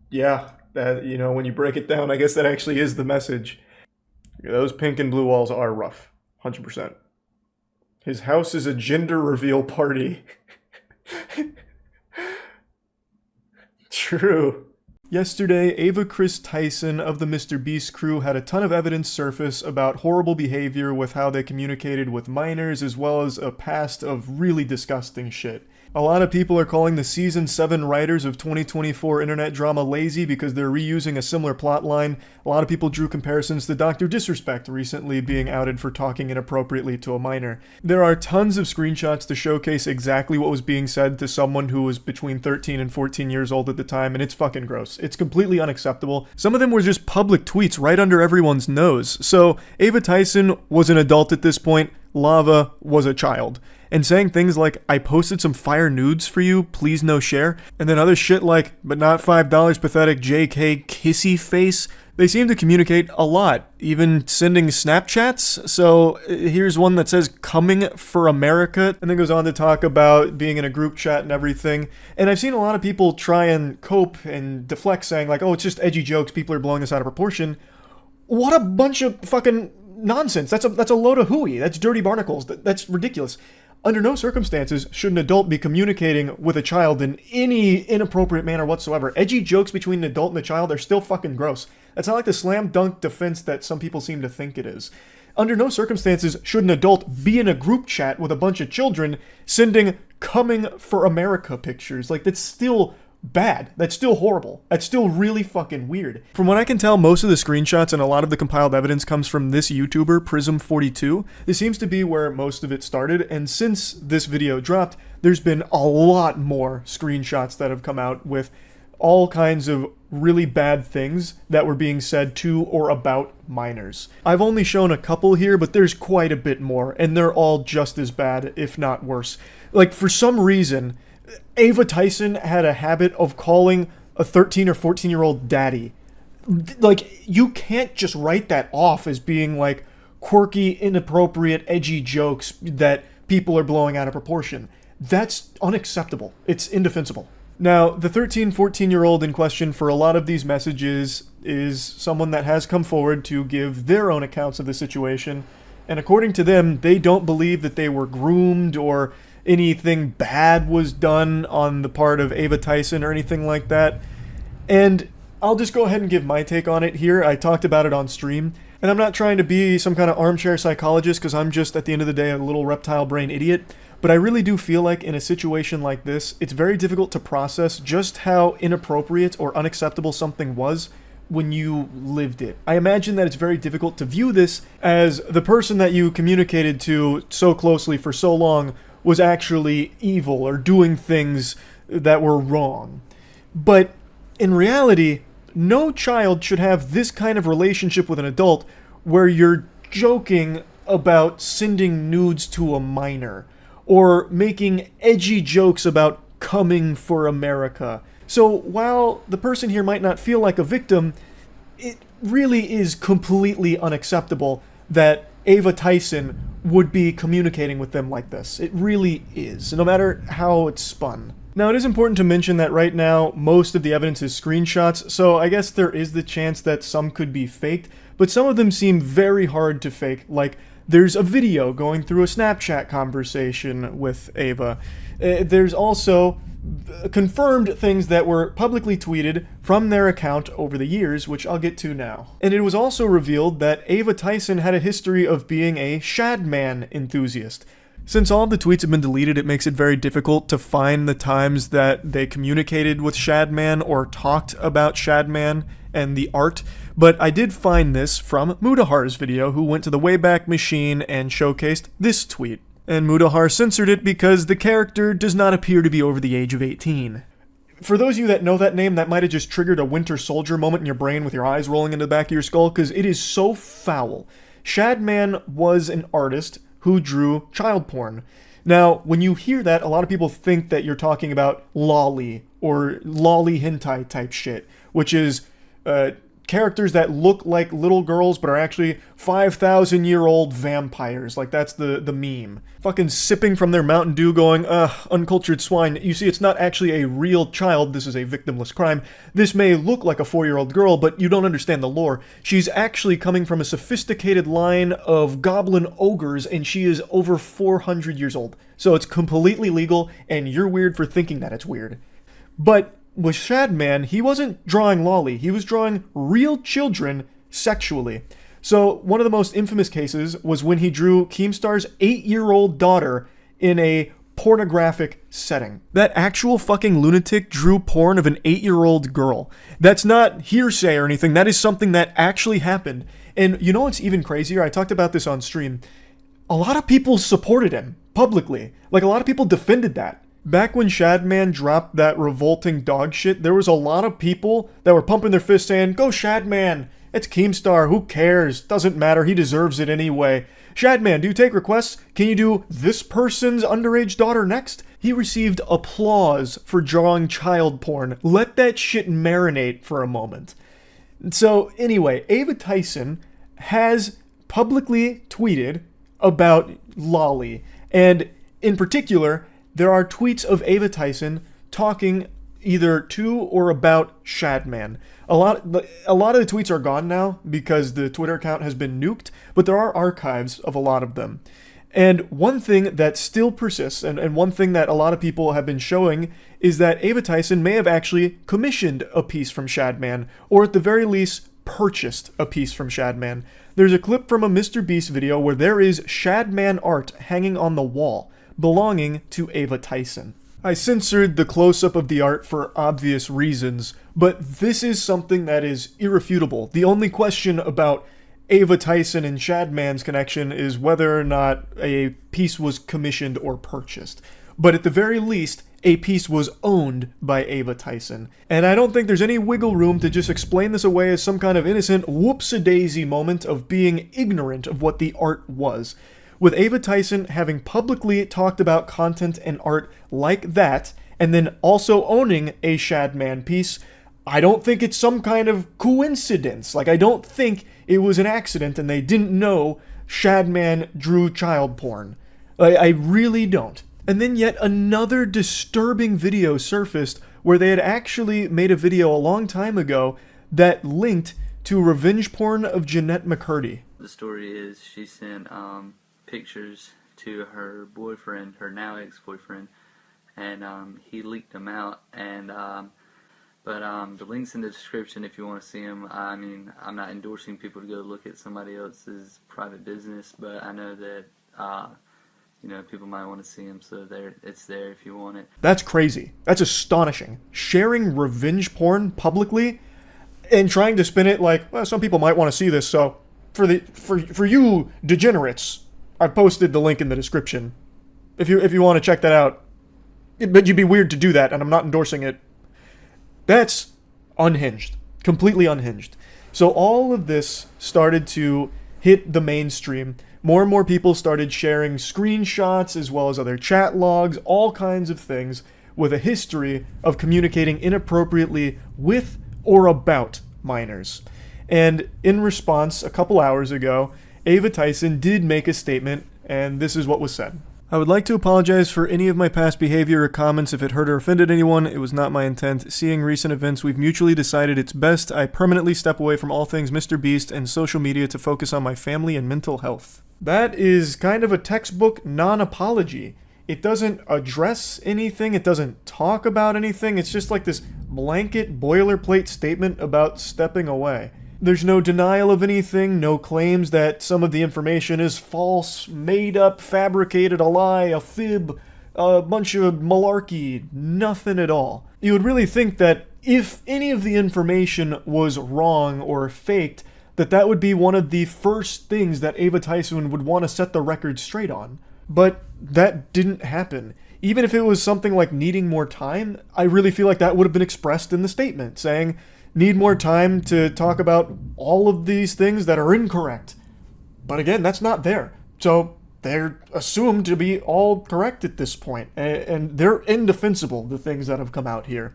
yeah, that, when you break it down, I guess that actually is the message. Those pink and blue walls are rough. 100%. His house is a gender reveal party. True. Yesterday, Ava Kris Tyson of the Mr. Beast crew had a ton of evidence surface about horrible behavior with how they communicated with minors, as well as a past of really disgusting shit. A lot of people are calling the Season 7 writers of 2024 internet drama lazy because they're reusing a similar plotline. A lot of people drew comparisons to Dr. Disrespect recently being outed for talking inappropriately to a minor. There are tons of screenshots to showcase exactly what was being said to someone who was between 13 and 14 years old at the time, and it's fucking gross. It's completely unacceptable. Some of them were just public tweets right under everyone's nose. So, Ava Tyson was an adult at this point. Lava was a child. And saying things like, I posted some fire nudes for you, please no share, and then other shit like, but not $5 pathetic JK kissy face, they seem to communicate a lot, even sending Snapchats. So here's one that says, coming for America, and then goes on to talk about being in a group chat and everything. And I've seen a lot of people try and cope and deflect saying like, oh, it's just edgy jokes, people are blowing this out of proportion. What a bunch of fucking nonsense. That's a load of hooey. That's dirty barnacles. That's ridiculous. Under no circumstances should an adult be communicating with a child in any inappropriate manner whatsoever. Edgy jokes between an adult and a child are still fucking gross. That's not like the slam dunk defense that some people seem to think it is. Under no circumstances should an adult be in a group chat with a bunch of children sending coming for America pictures. Like, that's still bad. That's still horrible. That's still really fucking weird. From what I can tell, most of the screenshots and a lot of the compiled evidence comes from this YouTuber, Prism42. This seems to be where most of it started, and since this video dropped, there's been a lot more screenshots that have come out with all kinds of really bad things that were being said to or about minors. I've only shown a couple here, but there's quite a bit more, and they're all just as bad, if not worse. Like, for some reason, Ava Tyson had a habit of calling a 13 or 14-year-old daddy. Like, you can't just write that off as being, like, quirky, inappropriate, edgy jokes that people are blowing out of proportion. That's unacceptable. It's indefensible. Now, the 13, 14-year-old in question for a lot of these messages is someone that has come forward to give their own accounts of the situation, and according to them, they don't believe that they were groomed or anything bad was done on the part of Ava Tyson or anything like that. And I'll just go ahead and give my take on it here. I talked about it on stream, and I'm not trying to be some kind of armchair psychologist because I'm just, at the end of the day, a little reptile brain idiot. But I really do feel like in a situation like this, it's very difficult to process just how inappropriate or unacceptable something was when you lived it. I imagine that it's very difficult to view this as the person that you communicated to so closely for so long was actually evil or doing things that were wrong. But in reality, no child should have this kind of relationship with an adult where you're joking about sending nudes to a minor or making edgy jokes about coming for America. So while the person here might not feel like a victim, it really is completely unacceptable that Ava Tyson would be communicating with them like this. It really is, no matter how it's spun. Now, it is important to mention that right now, most of the evidence is screenshots, so I guess there is the chance that some could be faked, but some of them seem very hard to fake, like there's a video going through a Snapchat conversation with Ava. There's also confirmed things that were publicly tweeted from their account over the years, which I'll get to now. And it was also revealed that Ava Tyson had a history of being a Shadman enthusiast. Since all of the tweets have been deleted, it makes it very difficult to find the times that they communicated with Shadman or talked about Shadman and the art, but I did find this from Mudahar's video, who went to the Wayback Machine and showcased this tweet. And Mudahar censored it because the character does not appear to be over the age of 18. For those of you that know that name, that might have just triggered a Winter Soldier moment in your brain with your eyes rolling into the back of your skull, because it is so foul. Shadman was an artist who drew child porn. Now, when you hear that, a lot of people think that you're talking about lolly or lolly hentai type shit, which is characters that look like little girls but are actually 5,000-year-old vampires. Like, that's the meme. Fucking sipping from their Mountain Dew going, uncultured swine. You see, it's not actually a real child. This is a victimless crime. This may look like a 4-year-old girl, but you don't understand the lore. She's actually coming from a sophisticated line of goblin ogres, and she is over 400 years old. So it's completely legal, and you're weird for thinking that it's weird. But with Shadman, he wasn't drawing lolly. He was drawing real children sexually. So one of the most infamous cases was when he drew Keemstar's 8-year-old daughter in a pornographic setting. That actual fucking lunatic drew porn of an 8-year-old girl. That's not hearsay or anything. That is something that actually happened. And you know what's even crazier? I talked about this on stream. A lot of people supported him publicly. Like, a lot of people defended that. Back when Shadman dropped that revolting dog shit, there was a lot of people that were pumping their fists saying, "Go Shadman! It's Keemstar, who cares? Doesn't matter, he deserves it anyway. Shadman, do you take requests? Can you do this person's underage daughter next?" He received applause for drawing child porn. Let that shit marinate for a moment. So anyway, Ava Tyson has publicly tweeted about lolly. And in particular, there are tweets of Ava Tyson talking either to or about Shadman. A lot of the tweets are gone now because the Twitter account has been nuked, but there are archives of a lot of them. And one thing that still persists, and one thing that a lot of people have been showing, is that Ava Tyson may have actually commissioned a piece from Shadman, or at the very least, purchased a piece from Shadman. There's a clip from a MrBeast video where there is Shadman art hanging on the wall, belonging to Ava Tyson. I censored the close-up of the art for obvious reasons, but this is something that is irrefutable. The only question about Ava Tyson and Shadman's connection is whether or not a piece was commissioned or purchased. But at the very least, a piece was owned by Ava Tyson. And I don't think there's any wiggle room to just explain this away as some kind of innocent whoops-a-daisy moment of being ignorant of what the art was. With Ava Tyson having publicly talked about content and art like that, and then also owning a Shadman piece, I don't think it's some kind of coincidence. Like, I don't think it was an accident and they didn't know Shadman drew child porn. I really don't. And then yet another disturbing video surfaced where they had actually made a video a long time ago that linked to revenge porn of Jeanette McCurdy. The story is she sent pictures to her boyfriend, her now ex-boyfriend, and he leaked them out. And but the link's in the description if you want to see them. I mean, I'm not endorsing people to go look at somebody else's private business, but I know that you know, people might want to see them, so it's there if you want it. That's crazy. That's astonishing. Sharing revenge porn publicly and trying to spin it like, well, some people might want to see this, so for you degenerates, I've posted the link in the description. If you want to check that out. But you'd be weird to do that, and I'm not endorsing it. That's unhinged. Completely unhinged. So all of this started to hit the mainstream. More and more people started sharing screenshots as well as other chat logs, all kinds of things with a history of communicating inappropriately with or about minors. And in response, a couple hours ago, Ava Tyson did make a statement, and this is what was said. I would like to apologize for any of my past behavior or comments if it hurt or offended anyone. It was not my intent. Seeing recent events, we've mutually decided it's best I permanently step away from all things MrBeast and social media to focus on my family and mental health. That is kind of a textbook non-apology. It doesn't address anything. It doesn't talk about anything. It's just like this blanket boilerplate statement about stepping away. There's no denial of anything, no claims that some of the information is false, made up, fabricated, a lie, a fib, a bunch of malarkey, nothing at all. You would really think that if any of the information was wrong or faked, that would be one of the first things that Ava Tyson would want to set the record straight on. But that didn't happen. Even if it was something like needing more time, I really feel like that would have been expressed in the statement, saying, need more time to talk about all of these things that are incorrect. But again, that's not there. So they're assumed to be all correct at this point, and they're indefensible, the things that have come out here.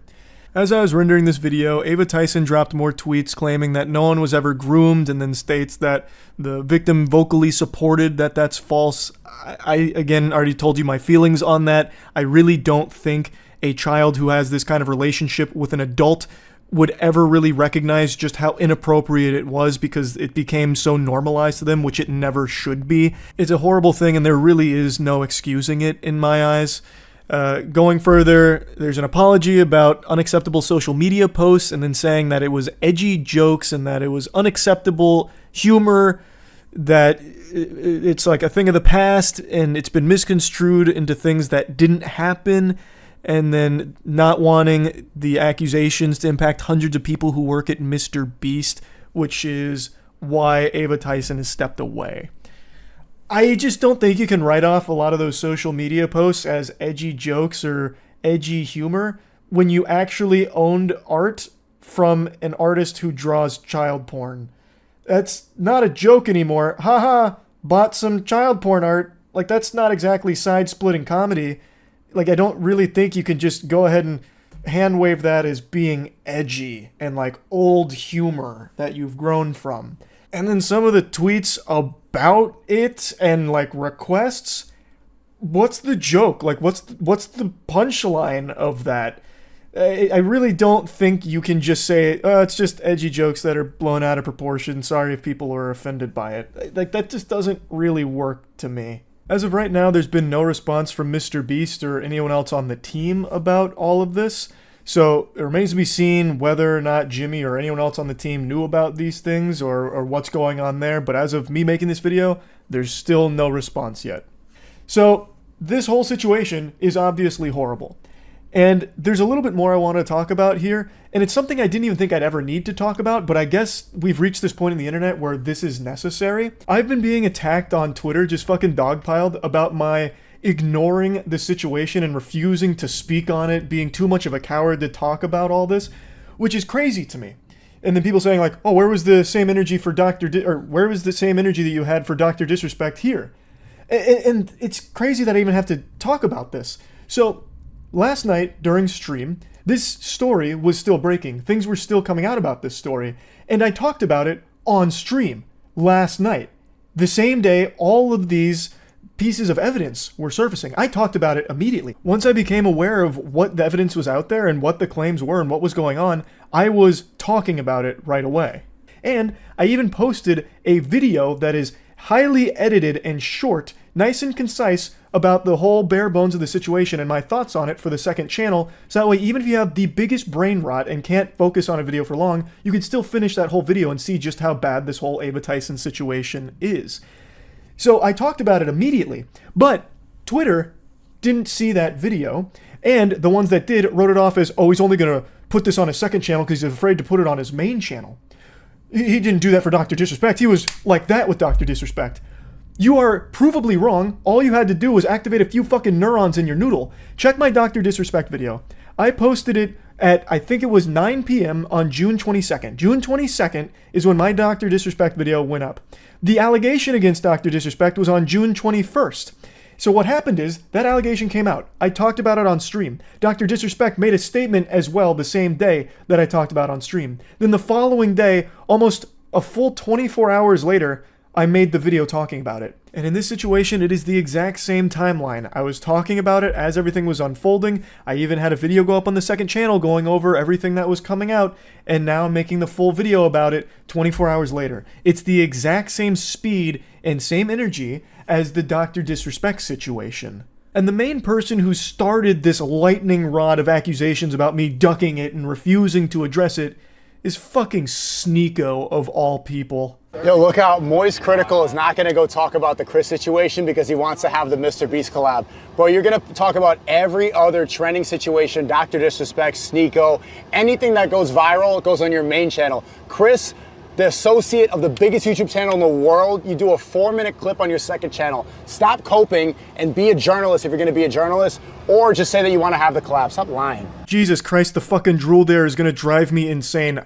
As I was rendering this video, Ava Tyson dropped more tweets claiming that no one was ever groomed, and then states that the victim vocally supported that that's false. I again, already told you my feelings on that. I really don't think a child who has this kind of relationship with an adult would ever really recognize just how inappropriate it was because it became so normalized to them, which it never should be. It's a horrible thing, and there really is no excusing it in my eyes. Going further, there's an apology about unacceptable social media posts and then saying that it was edgy jokes and that it was unacceptable humor, that it's like a thing of the past and it's been misconstrued into things that didn't happen, and then not wanting the accusations to impact hundreds of people who work at Mr. Beast, which is why Ava Tyson has stepped away. I just don't think you can write off a lot of those social media posts as edgy jokes or edgy humor when you actually owned art from an artist who draws child porn. That's not a joke anymore. Haha, bought some child porn art. Like, that's not exactly side-splitting comedy. Like, I don't really think you can just go ahead and hand wave that as being edgy and like old humor that you've grown from. And then some of the tweets about it and like requests, what's the joke? Like, what's the punchline of that? I really don't think you can just say, oh, it's just edgy jokes that are blown out of proportion. Sorry if people are offended by it. Like, that just doesn't really work to me. As of right now, there's been no response from Mr. Beast or anyone else on the team about all of this. So it remains to be seen whether or not Jimmy or anyone else on the team knew about these things or what's going on there. But as of me making this video, there's still no response yet. So this whole situation is obviously horrible. And there's a little bit more I want to talk about here, and it's something I didn't even think I'd ever need to talk about, but I guess we've reached this point in the internet where this is necessary. I've been being attacked on Twitter, just fucking dogpiled, about my ignoring the situation and refusing to speak on it, being too much of a coward to talk about all this, which is crazy to me. And then people saying like, oh, where was the same energy for where was the same energy that you had for Dr. Disrespect here? And it's crazy that I even have to talk about this. So last night during stream, this story was still breaking. Things were still coming out about this story. And I talked about it on stream last night. The same day all of these pieces of evidence were surfacing. I talked about it immediately. Once I became aware of what the evidence was out there and what the claims were and what was going on, I was talking about it right away. And I even posted a video that is highly edited and short, nice and concise, about the whole bare bones of the situation and my thoughts on it for the second channel, so that way even if you have the biggest brain rot and can't focus on a video for long, you can still finish that whole video and see just how bad this whole Ava Tyson situation is. So I talked about it immediately, but Twitter didn't see that video, and the ones that did wrote it off as, oh, he's only going to put this on his second channel because he's afraid to put it on his main channel. He didn't do that for Dr. Disrespect. He was like that with Dr. Disrespect. You are provably wrong. All you had to do was activate a few fucking neurons in your noodle. Check my Dr. Disrespect video. I posted it at, I think it was 9 p.m. on June 22nd. June 22nd is when my Dr. Disrespect video went up. The allegation against Dr. Disrespect was on June 21st. So what happened is, that allegation came out. I talked about it on stream. Dr. Disrespect made a statement as well the same day that I talked about on stream. Then the following day, almost a full 24 hours later, I made the video talking about it. And in this situation, it is the exact same timeline. I was talking about it as everything was unfolding. I even had a video go up on the second channel going over everything that was coming out, and now I'm making the full video about it 24 hours later. It's the exact same speed and same energy as the Dr. Disrespect situation. And the main person who started this lightning rod of accusations about me ducking it and refusing to address it is fucking Sneeko of all people. Yo, look out, Moist Critical is not gonna go talk about the Kris situation because he wants to have the Mr. Beast collab. Bro, you're gonna talk about every other trending situation, Dr. Disrespect, Sneeko, anything that goes viral goes on your main channel. Kris, the associate of the biggest YouTube channel in the world, you do a 4-minute clip on your second channel. Stop coping and be a journalist if you're gonna be a journalist, or just say that you wanna have the collab. Stop lying. Jesus Christ, the fucking drool there is gonna drive me insane.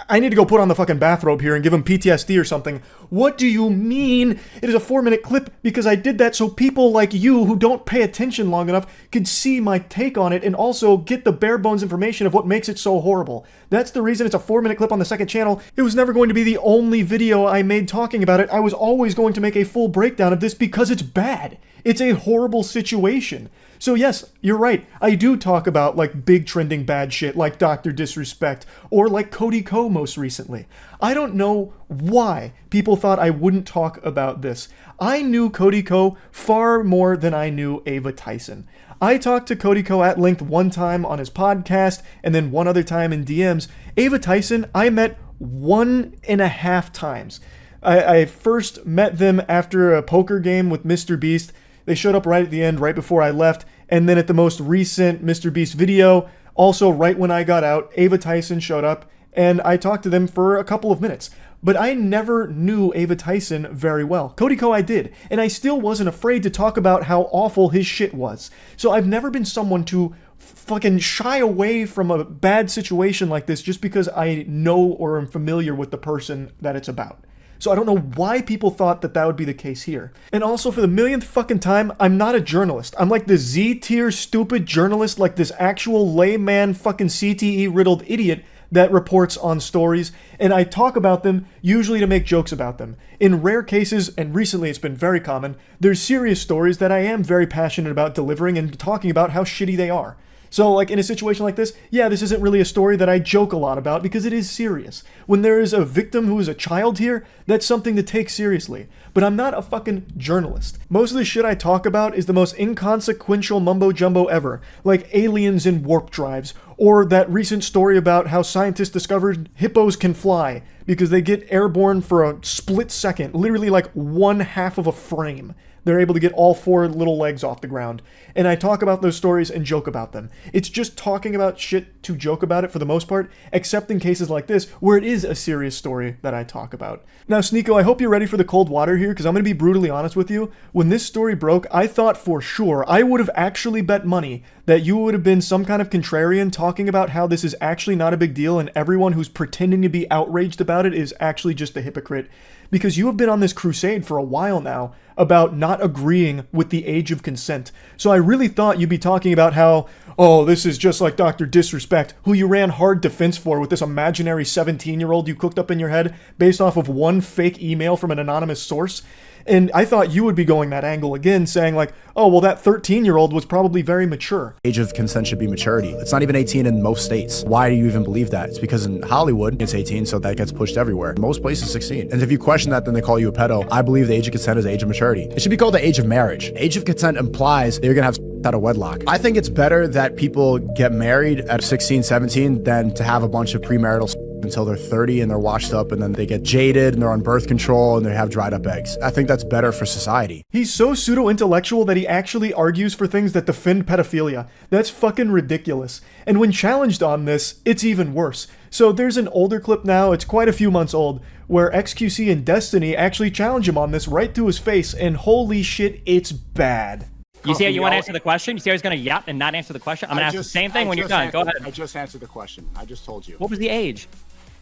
I need to go put on the fucking bathrobe here and give him PTSD or something. What do you mean it is a 4-minute clip? Because I did that so people like you who don't pay attention long enough could see my take on it and also get the bare bones information of what makes it so horrible. That's the reason it's a 4-minute clip on the second channel. It was never going to be the only video I made talking about it. I was always going to make a full breakdown of this because it's bad. It's a horrible situation. So yes, you're right. I do talk about like big trending bad shit like Dr. Disrespect or like Cody Ko most recently. I don't know why people thought I wouldn't talk about this. I knew Cody Ko far more than I knew Ava Tyson. I talked to Cody Ko at length one time on his podcast and then one other time in DMs. Ava Tyson, I met 1.5 times. I first met them after a poker game with Mr. Beast. They showed up right at the end, right before I left. And then at the most recent Mr. Beast video, also right when I got out, Ava Tyson showed up and I talked to them for a couple of minutes. But I never knew Ava Tyson very well. Cody Ko I did, and I still wasn't afraid to talk about how awful his shit was. So I've never been someone to fucking shy away from a bad situation like this just because I know or am familiar with the person that it's about. So I don't know why people thought that that would be the case here. And also, for the millionth fucking time, I'm not a journalist. I'm like the Z-tier stupid journalist, like this actual layman fucking CTE-riddled idiot that reports on stories, and I talk about them usually to make jokes about them. In rare cases, and recently it's been very common, there's serious stories that I am very passionate about delivering and talking about how shitty they are. So, like, in a situation like this, yeah, this isn't really a story that I joke a lot about because it is serious. When there is a victim who is a child here, that's something to take seriously. But I'm not a fucking journalist. Most of the shit I talk about is the most inconsequential mumbo-jumbo ever, like aliens in warp drives, or that recent story about how scientists discovered hippos can fly because they get airborne for a split second, literally like 1/2 of a frame. They're able to get all 4 little legs off the ground. And I talk about those stories and joke about them. It's just talking about shit to joke about it for the most part, except in cases like this, where it is a serious story that I talk about. Now, Sneeko, I hope you're ready for the cold water here, because I'm going to be brutally honest with you. When this story broke, I thought for sure, I would have actually bet money that you would have been some kind of contrarian talking about how this is actually not a big deal and everyone who's pretending to be outraged about it is actually just a hypocrite. Because you have been on this crusade for a while now about not agreeing with the age of consent. So I really thought you'd be talking about how, oh, this is just like Dr. Disrespect, who you ran hard defense for with this imaginary 17-year-old you cooked up in your head based off of one fake email from an anonymous source. And I thought you would be going that angle again, saying like, oh, well, that 13-year-old was probably very mature. Age of consent should be maturity. It's not even 18 in most states. Why do you even believe that? It's because in Hollywood, it's 18, so that gets pushed everywhere. Most places, 16. And if you question that, then they call you a pedo. I believe the age of consent is the age of maturity. It should be called the age of marriage. Age of consent implies that you're gonna have out of wedlock. I think it's better that people get married at 16, 17 than to have a bunch of premarital until they're 30 and they're washed up and then they get jaded and they're on birth control and they have dried up eggs. I think that's better for society. He's so pseudo-intellectual that he actually argues for things that defend pedophilia. That's fucking ridiculous. And when challenged on this, it's even worse. So there's an older clip now, it's quite a few months old, where XQC and Destiny actually challenge him on this right to his face, and holy shit, it's bad. You see how you want to answer the question? You see how he's going to yap and not answer the question? I'm going to ask the same thing when you're done. Go ahead. I just answered the question. I just told you. What was the age?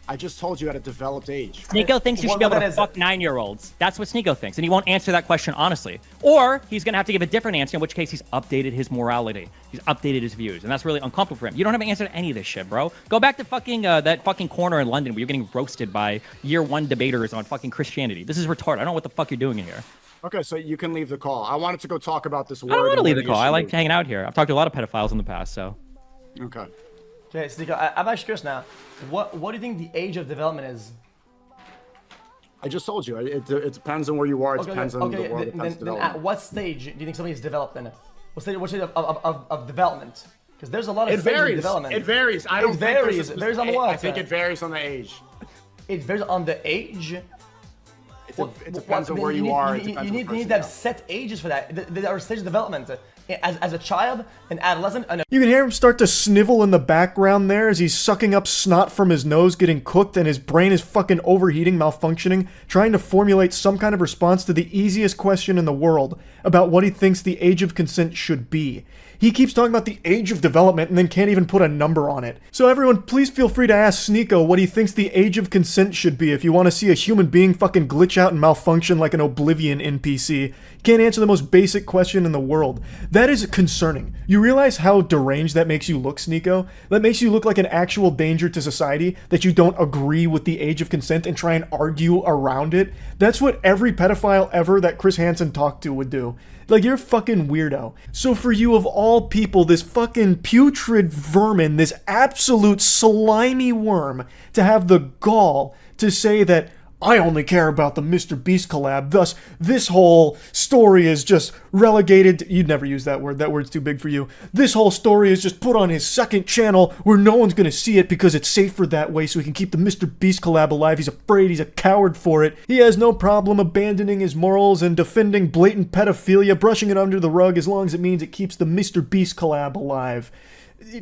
I just told you at a developed age. Sneeko thinks you should be able to fuck 9-year-olds. That's what Sneeko thinks, and he won't answer that question honestly. Or he's going to have to give a different answer, in which case he's updated his morality. He's updated his views, and that's really uncomfortable for him. You don't have an answer to any of this shit, bro. Go back to fucking that fucking corner in London where you're getting roasted by year 1 debaters on fucking Christianity. This is retarded. I don't know what the fuck you're doing in here. Okay, so you can leave the call. I wanted to go talk about this word. I don't want to leave the call. I like hanging out here. I've talked to a lot of pedophiles in the past, so. Okay. Okay, Sneeko, I'm actually curious now. What do you think the age of development is? I just told you. It depends on where you are. It depends on the world. Then at what stage do you think somebody is developed in it? What stage of development? Because there's a lot of stages of development. It varies. It varies. It varies on what? I think it varies on the age. It varies on the age? It depends on where you are. You need to have set ages for that. There are stages of development. As a child, an adolescent, You can hear him start to snivel in the background there as he's sucking up snot from his nose, getting cooked, and his brain is fucking overheating, malfunctioning, trying to formulate some kind of response to the easiest question in the world about what he thinks the age of consent should be. He keeps talking about the age of development and then can't even put a number on it. So everyone, please feel free to ask Sneeko what he thinks the age of consent should be if you want to see a human being fucking glitch out and malfunction like an Oblivion NPC. Can't answer the most basic question in the world. That is concerning. You realize how deranged that makes you look, Sneeko? That makes you look like an actual danger to society, that you don't agree with the age of consent and try and argue around it. That's what every pedophile ever that Chris Hansen talked to would do. Like, you're a fucking weirdo. So for you, of all all people, this fucking putrid vermin, this absolute slimy worm, to have the gall to say that I only care about the Mr. Beast collab, thus this whole story is just relegated to, you'd never use that word's too big for you. This whole story is just put on his second channel where no one's gonna see it because it's safer that way so he can keep the Mr. Beast collab alive. He's afraid, he's a coward for it. He has no problem abandoning his morals and defending blatant pedophilia, brushing it under the rug as long as it means it keeps the Mr. Beast collab alive.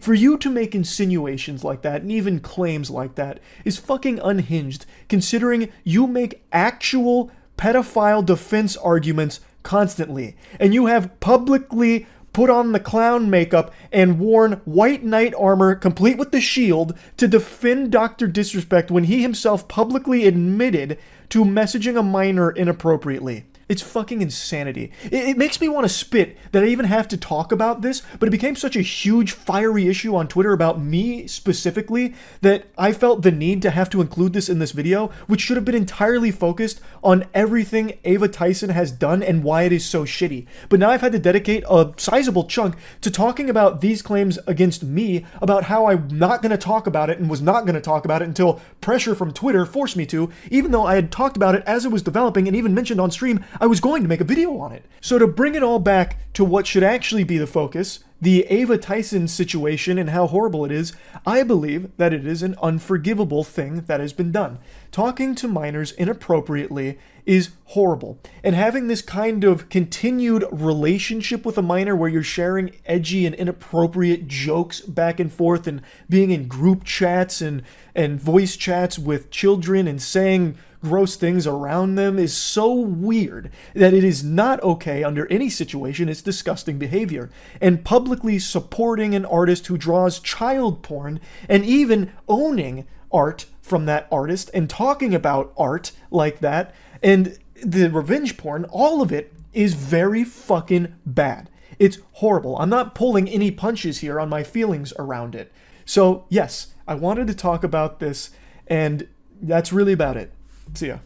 For you to make insinuations like that, and even claims like that, is fucking unhinged, considering you make actual pedophile defense arguments constantly, and you have publicly put on the clown makeup and worn white knight armor complete with the shield to defend Dr. Disrespect when he himself publicly admitted to messaging a minor inappropriately. It's fucking insanity. It makes me want to spit that I even have to talk about this, but it became such a huge, fiery issue on Twitter about me specifically that I felt the need to have to include this in this video, which should have been entirely focused on everything Ava Tyson has done and why it is so shitty. But now I've had to dedicate a sizable chunk to talking about these claims against me, about how I'm not going to talk about it and was not going to talk about it until pressure from Twitter forced me to, even though I had talked about it as it was developing and even mentioned on stream I was going to make a video on it. So to bring it all back to what should actually be the focus, the Ava Tyson situation and how horrible it is, I believe that it is an unforgivable thing that has been done. Talking to minors inappropriately is horrible. And having this kind of continued relationship with a minor where you're sharing edgy and inappropriate jokes back and forth and being in group chats and voice chats with children and saying gross things around them is so weird that it is not okay under any situation. It's disgusting behavior. And publicly supporting an artist who draws child porn and even owning art from that artist and talking about art like that and the revenge porn, all of it is very fucking bad. It's horrible. I'm not pulling any punches here on my feelings around it. So yes, I wanted to talk about this, and that's really about it. See ya.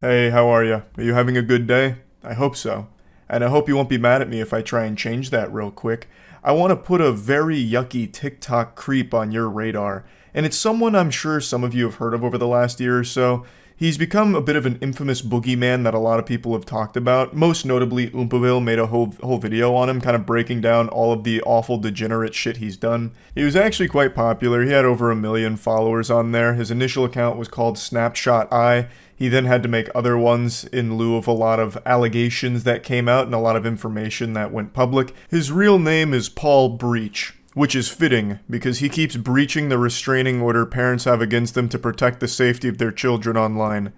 Hey, how are you? Are you having a good day? I hope so. And I hope you won't be mad at me if I try and change that real quick. I want to put a very yucky TikTok creep on your radar, and it's someone I'm sure some of you have heard of over the last year or so. He's become a bit of an infamous boogeyman that a lot of people have talked about. Most notably, Oompaville made a whole video on him, kind of breaking down all of the awful degenerate shit he's done. He was actually quite popular. He had over 1 million followers on there. His initial account was called Snapshot Eye. He then had to make other ones in lieu of a lot of allegations that came out and a lot of information that went public. His real name is Paul Breach, which is fitting because he keeps breaching the restraining order parents have against him to protect the safety of their children online.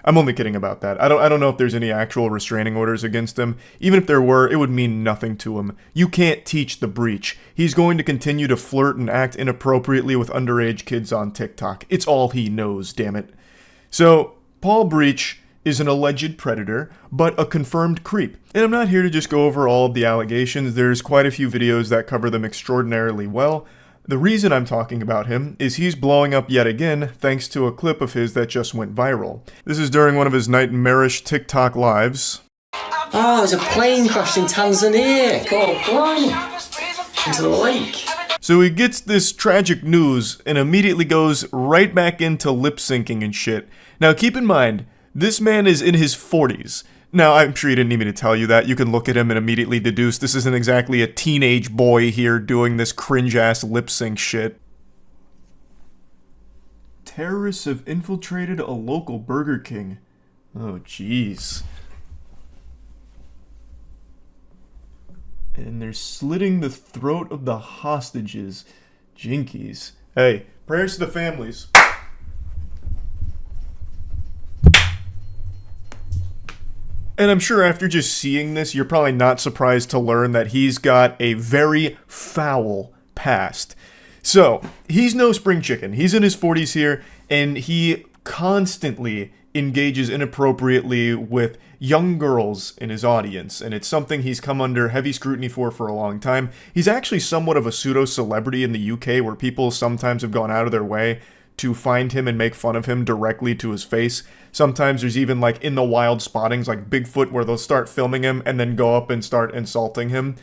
I'm only kidding about that. I don't know if there's any actual restraining orders against him. Even if there were, it would mean nothing to him. You can't teach the breach. He's going to continue to flirt and act inappropriately with underage kids on TikTok. It's all he knows, damn it. So, Paul Breach is an alleged predator, but a confirmed creep. And I'm not here to just go over all of the allegations. There's quite a few videos that cover them extraordinarily well. The reason I'm talking about him is he's blowing up yet again thanks to a clip of his that just went viral. This is during one of his nightmarish TikTok lives. Oh, there's a plane crashed in Tanzania. Oh, blimey. Into the lake. So he gets this tragic news and immediately goes right back into lip syncing and shit. Now keep in mind, this man is in his 40s. Now, I'm sure you didn't need me to tell you that. You can look at him and immediately deduce this isn't exactly a teenage boy here doing this cringe-ass lip sync shit. Terrorists have infiltrated a local Burger King. Oh, jeez. And they're slitting the throat of the hostages. Jinkies. Hey, prayers to the families. And I'm sure after just seeing this, you're probably not surprised to learn that he's got a very foul past. So, he's no spring chicken. He's in his 40s here, and he constantly engages inappropriately with young girls in his audience, and it's something he's come under heavy scrutiny for a long time. He's actually somewhat of a pseudo-celebrity in the UK, where people sometimes have gone out of their way to find him and make fun of him directly to his face. Sometimes there's even like in the wild spottings like Bigfoot where they'll start filming him and then go up and start insulting him.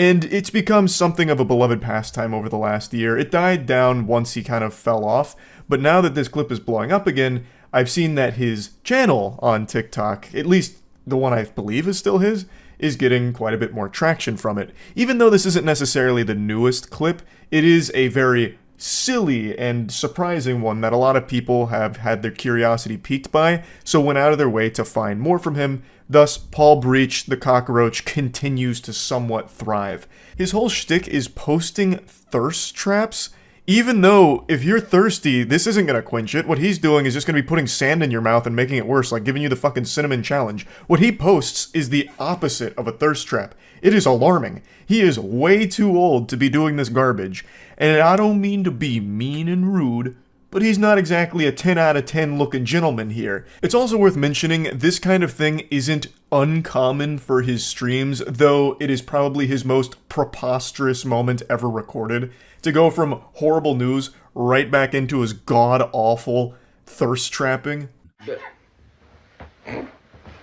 And it's become something of a beloved pastime over the last year. It died down once he kind of fell off, but now that this clip is blowing up again, I've seen that his channel on TikTok, at least the one I believe is still his, is getting quite a bit more traction from it. Even though this isn't necessarily the newest clip, it is a very silly and surprising one that a lot of people have had their curiosity piqued by, so went out of their way to find more from him. Thus, Paul Breach, the cockroach, continues to somewhat thrive. His whole shtick is posting thirst traps, even though if you're thirsty, this isn't gonna quench it. What he's doing is just gonna be putting sand in your mouth and making it worse, like giving you the fucking cinnamon challenge. What he posts is the opposite of a thirst trap. It is alarming. He is way too old to be doing this garbage. And I don't mean to be mean and rude, but he's not exactly a 10 out of 10 looking gentleman here. It's also worth mentioning, this kind of thing isn't uncommon for his streams, though it is probably his most preposterous moment ever recorded. To go from horrible news right back into his god-awful thirst trapping.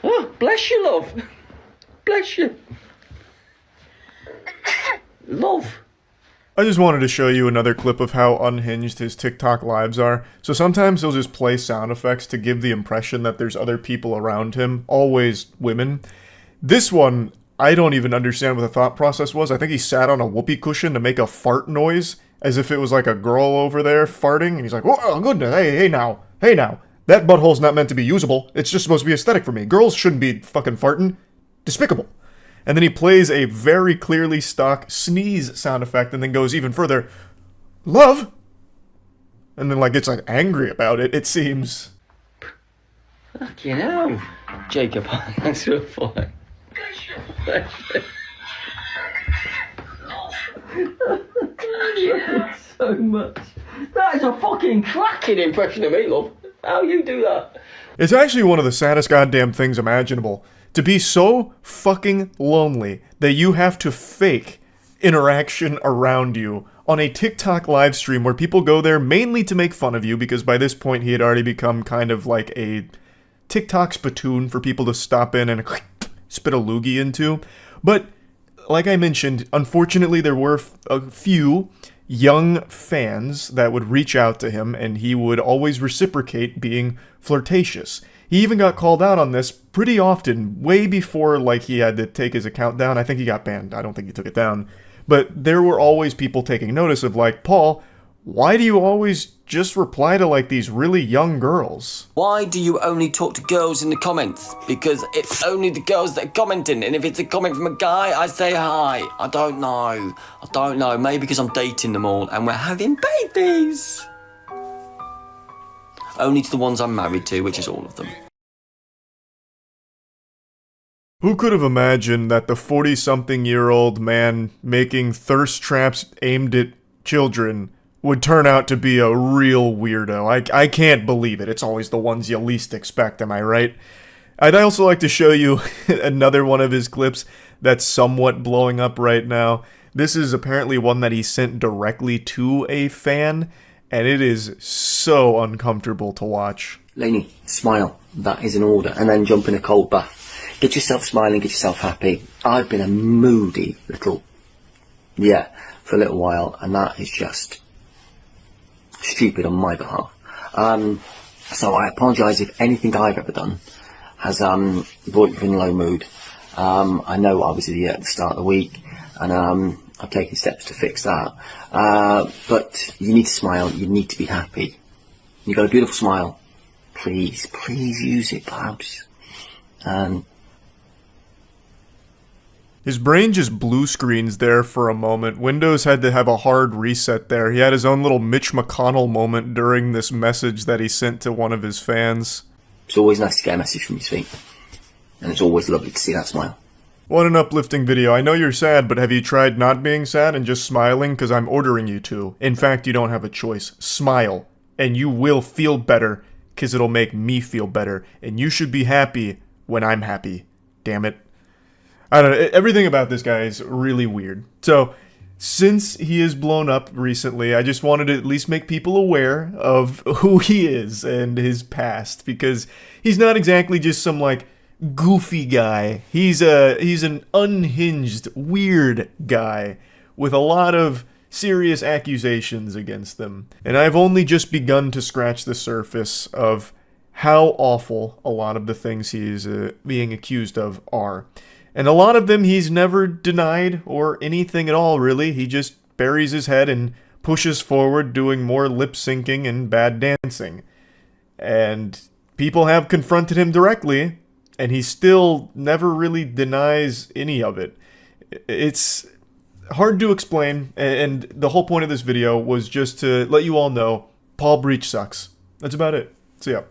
Oh, bless you, love. Bless you. Love. I just wanted to show you another clip of how unhinged his TikTok lives are. So sometimes he'll just play sound effects to give the impression that there's other people around him, always women. This one, I don't even understand what the thought process was. I think he sat on a whoopee cushion to make a fart noise, as if it was like a girl over there farting, and he's like, oh goodness, hey now, that butthole's not meant to be usable, it's just supposed to be aesthetic for me. Girls shouldn't be fucking farting. Despicable. And then he plays a very clearly stock sneeze sound effect and then goes even further, love? And then gets angry about it, it seems. Fucking hell. Jacob, thanks for the follow. So much. That is a fucking cracking impression of me, love. How you do that? It's actually one of the saddest goddamn things imaginable. To be so fucking lonely that you have to fake interaction around you on a TikTok live stream where people go there mainly to make fun of you, because by this point he had already become kind of like a TikTok spittoon for people to stop in and spit a loogie into. But like I mentioned, unfortunately there were a few young fans that would reach out to him, and he would always reciprocate being flirtatious. He even got called out on this pretty often, way before he had to take his account down. I think he got banned. I don't think he took it down. But there were always people taking notice of Paul, why do you always just reply to these really young girls? Why do you only talk to girls in the comments? Because it's only the girls that are commenting, and if it's a comment from a guy, I say hi. I don't know. Maybe because I'm dating them all and we're having babies. Only to the ones I'm married to, which is all of them. Who could have imagined that the 40-something-year-old man making thirst traps aimed at children would turn out to be a real weirdo? I can't believe it. It's always the ones you least expect, am I right? I'd also like to show you another one of his clips that's somewhat blowing up right now. This is apparently one that he sent directly to a fan, and it is so uncomfortable to watch. Lainey, smile. That is an order. And then jump in a cold bath. Get yourself smiling, get yourself happy. I've been a moody little, for a little while, and that is just stupid on my behalf. So I apologise if anything I've ever done has brought you in a low mood. I know I was at the start of the week, and I've taken steps to fix that. But you need to smile, you need to be happy. You've got a beautiful smile. Please use it, perhaps. His brain just blue screens there for a moment. Windows had to have a hard reset there. He had his own little Mitch McConnell moment during this message that he sent to one of his fans. It's always nice to get a message from your feet. And it's always lovely to see that smile. What an uplifting video. I know you're sad, but have you tried not being sad and just smiling? Because I'm ordering you to. In fact, you don't have a choice. Smile. And you will feel better, because it'll make me feel better. And you should be happy when I'm happy. Damn it. I don't know, everything about this guy is really weird. So, since he is blown up recently, I just wanted to at least make people aware of who he is and his past, because he's not exactly just some, goofy guy. He's an unhinged, weird guy with a lot of serious accusations against them. And I've only just begun to scratch the surface of how awful a lot of the things he's being accused of are. And a lot of them he's never denied or anything at all, really. He just buries his head and pushes forward doing more lip syncing and bad dancing. And people have confronted him directly, and he still never really denies any of it. It's hard to explain, and the whole point of this video was just to let you all know Paul Breach sucks. That's about it. See ya.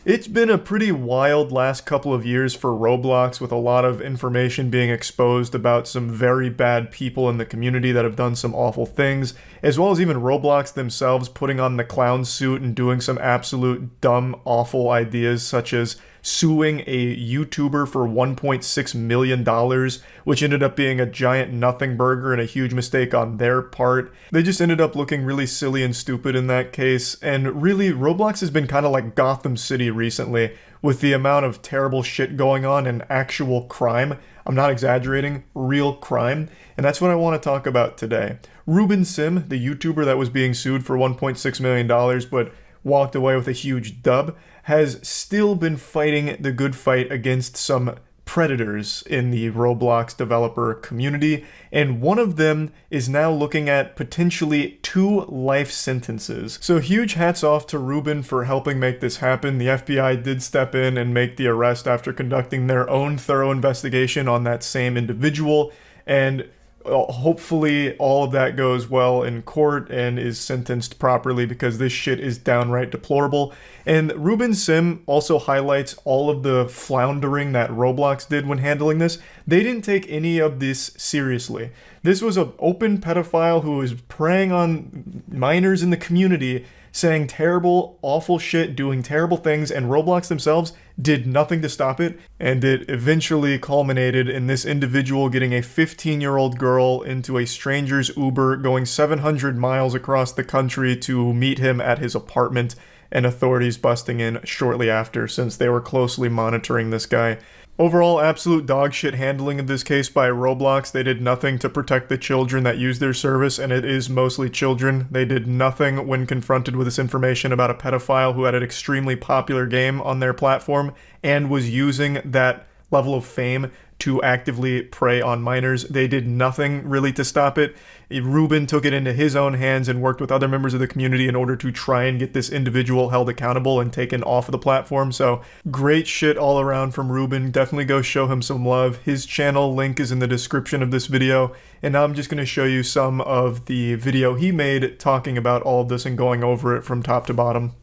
It's been a pretty wild last couple of years for Roblox, with a lot of information being exposed about some very bad people in the community that have done some awful things, as well as even Roblox themselves putting on the clown suit and doing some absolute dumb, awful ideas, such as suing a YouTuber for $1.6 million, which ended up being a giant nothing burger and a huge mistake on their part. They just ended up looking really silly and stupid in that case, and really, Roblox has been kind of like Gotham City recently, with the amount of terrible shit going on and actual crime. I'm not exaggerating, real crime, and that's what I want to talk about today. Ruben Sim, the YouTuber that was being sued for $1.6 million, but walked away with a huge dub, has still been fighting the good fight against some predators in the Roblox developer community, and one of them is now looking at potentially 2 life sentences. So huge hats off to Ruben for helping make this happen. The FBI did step in and make the arrest after conducting their own thorough investigation on that same individual, and hopefully all of that goes well in court and is sentenced properly, because this shit is downright deplorable. And Ruben Sim also highlights all of the floundering that Roblox did when handling this. They didn't take any of this seriously. This was an open pedophile who was preying on minors in the community, saying terrible, awful shit, doing terrible things, and Roblox themselves did nothing to stop it, and it eventually culminated in this individual getting a 15-year-old girl into a stranger's Uber, going 700 miles across the country to meet him at his apartment, and authorities busting in shortly after, since they were closely monitoring this guy. Overall, absolute dogshit handling of this case by Roblox. They did nothing to protect the children that use their service, and it is mostly children. They did nothing when confronted with this information about a pedophile who had an extremely popular game on their platform and was using that level of fame to actively prey on minors. They did nothing really to stop it. Ruben took it into his own hands and worked with other members of the community in order to try and get this individual held accountable and taken off of the platform. So great shit all around from Ruben. Definitely go show him some love. His channel link is in the description of this video. And now I'm just going to show you some of the video he made talking about all of this and going over it from top to bottom.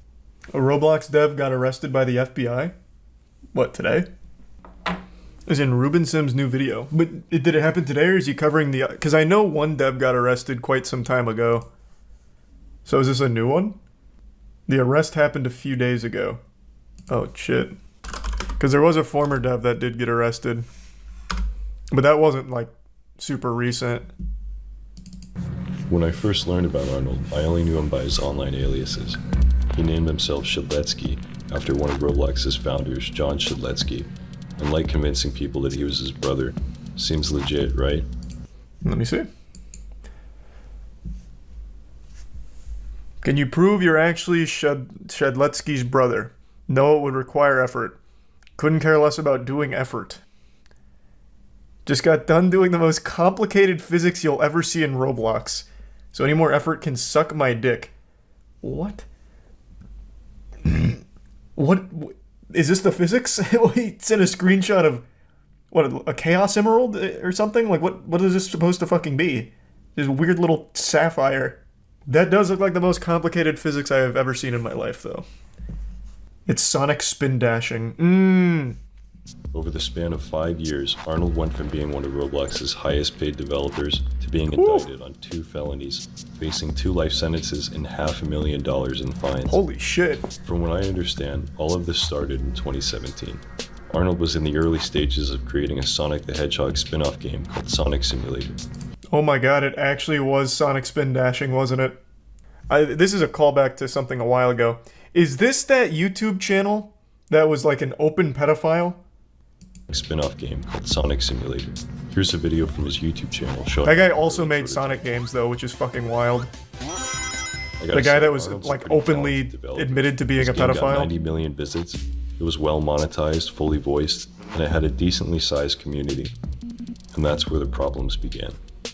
A Roblox dev got arrested by the FBI. What, today? As in Ruben Sim's new video. But did it happen today, or is he covering the... Because I know one dev got arrested quite some time ago. So is this a new one? The arrest happened a few days ago. Oh, shit. Because there was a former dev that did get arrested. But that wasn't, like, super recent. When I first learned about Arnold, I only knew him by his online aliases. He named himself Shadletsky, after one of Roblox's founders, John Shadletsky. And like convincing people that he was his brother. Seems legit, right? Let me see. Can you prove you're actually Shadletsky's brother? No, it would require effort. Couldn't care less about doing effort. Just got done doing the most complicated physics you'll ever see in Roblox. So any more effort can suck my dick. What? What? Is this the physics? He sent a screenshot of, what, a Chaos Emerald or something? Like, what is this supposed to fucking be? This weird little sapphire. That does look like the most complicated physics I have ever seen in my life, though. It's sonic spin dashing. Over the span of 5 years, Arnold went from being one of Roblox's highest paid developers to being indicted on 2 felonies, facing 2 life sentences and $500,000 in fines. Holy shit. From what I understand, all of this started in 2017. Arnold was in the early stages of creating a Sonic the Hedgehog spin-off game called Sonic Simulator. Oh my god, it actually was sonic spin dashing, wasn't it? This is a callback to something a while ago. Is this that YouTube channel that was like an open pedophile? spin-off game called Sonic Simulator. Here's a video from his YouTube channel showing... That guy also made Sonic games, though, which is fucking wild. The guy that was, like, openly admitted to being a Got pedophile. 90 million visits. It was well monetized, fully voiced, and it had a decently sized community. And that's where the problems began.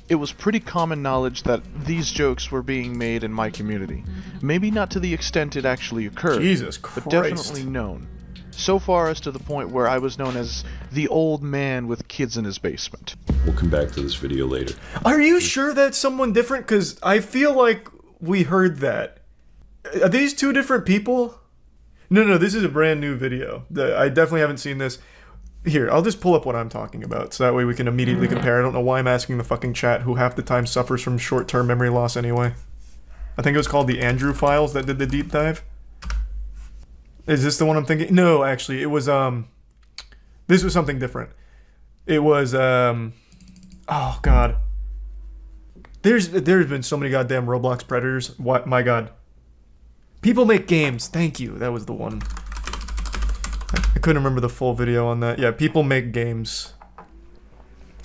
It was pretty common knowledge that these jokes were being made in my community. Maybe not to the extent it actually occurred, Jesus but Christ. definitely known. So far as to the point where I was known as the old man with kids in his basement. We'll come back to this video later. Are you sure that's someone different? Because I feel like we heard that. Are these two different people? No, this is a brand new video. I definitely haven't seen this. Here, I'll just pull up what I'm talking about, so that way we can immediately compare. I don't know why I'm asking the fucking chat, who half the time suffers from short-term memory loss anyway. I think it was called the Andrew Files that did the deep dive. Is this the one I'm thinking? No, actually, it was, this was something different. It was, oh, God. There's been so many goddamn Roblox predators. What? My God. People make games. Thank you. That was the one. I couldn't remember the full video on that. Yeah, people make games.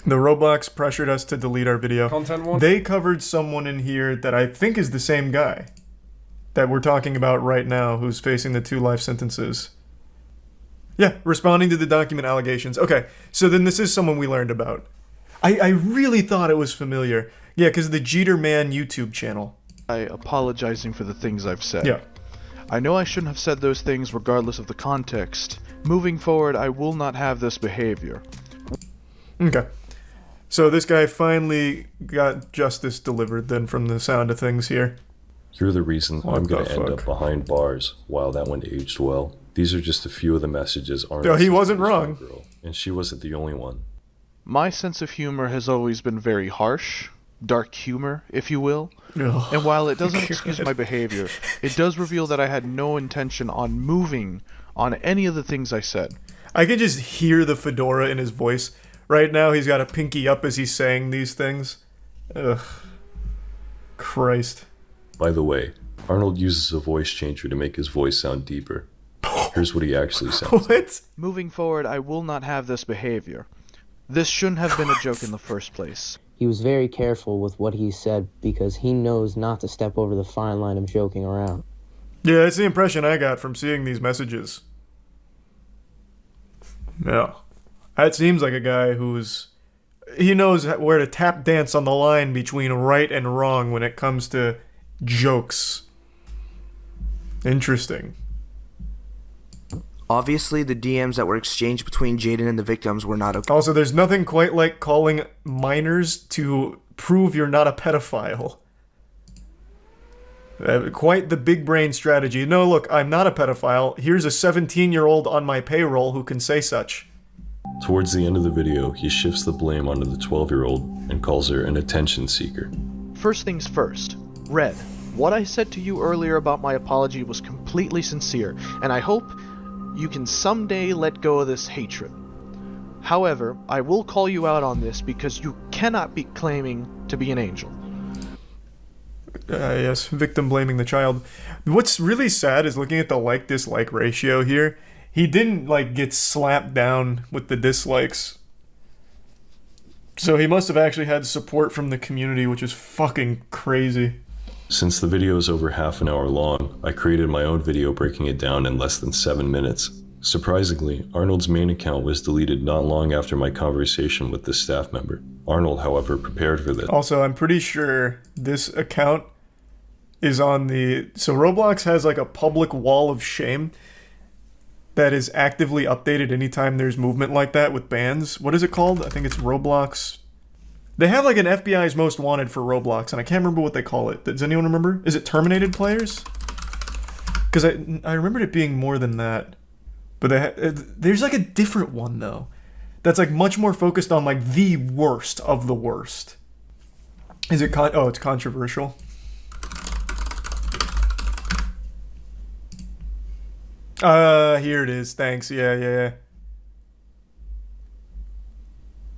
The Roblox pressured us to delete our video. Content one? They covered someone in here that I think is the same guy that we're talking about right now, who's facing the 2 life sentences. Yeah, responding to the document allegations. Okay, so then this is someone we learned about. I really thought it was familiar. Yeah, because of the Jeter Man YouTube channel. Apologizing for the things I've said. Yeah. I know I shouldn't have said those things regardless of the context. Moving forward, I will not have this behavior. Okay. So this guy finally got justice delivered then from the sound of things here. Here are the reasons I'm going to end up behind bars. Wow, that one aged well. These are just a few of the messages Arnold he wasn't wrong. Girl, and she wasn't the only one. My sense of humor has always been very harsh. Dark humor, if you will. Oh, and while it doesn't excuse my behavior, it does reveal that I had no intention on moving on any of the things I said. I can just hear the fedora in his voice. Right now he's got a pinky up as he's saying these things. Ugh. Christ. By the way, Arnold uses a voice changer to make his voice sound deeper. Here's what he actually sounds like. Moving forward, I will not have this behavior. This shouldn't have been a joke in the first place. He was very careful with what he said because he knows not to step over the fine line of joking around. Yeah, that's the impression I got from seeing these messages. Yeah. That seems like a guy he knows where to tap dance on the line between right and wrong when it comes to jokes. Interesting. Obviously, the DMs that were exchanged between Jaden and the victims were not okay. Also, there's nothing quite like calling minors to prove you're not a pedophile. Quite the big brain strategy. No, look, I'm not a pedophile. Here's a 17-year-old on my payroll who can say such. Towards the end of the video, he shifts the blame onto the 12-year-old and calls her an attention seeker. First things first. Red, what I said to you earlier about my apology was completely sincere, and I hope you can someday let go of this hatred. However, I will call you out on this because you cannot be claiming to be an angel. Yes, victim blaming the child. What's really sad is looking at the like-dislike ratio here. He didn't, get slapped down with the dislikes. So he must have actually had support from the community, which is fucking crazy. Since the video is over half an hour long, I created my own video breaking it down in less than 7 minutes. Surprisingly, Arnold's main account was deleted not long after my conversation with this staff member. Arnold, however, prepared for this. Also, I'm pretty sure this account is on the... So Roblox has a public wall of shame that is actively updated anytime there's movement like that with bans. What is it called? I think it's Roblox... They have an FBI's Most Wanted for Roblox, and I can't remember what they call it. Does anyone remember? Is it terminated players? Because I remembered it being more than that. But there's a different one, though. That's much more focused on the worst of the worst. Is it oh, it's controversial. Here it is. Thanks. Yeah.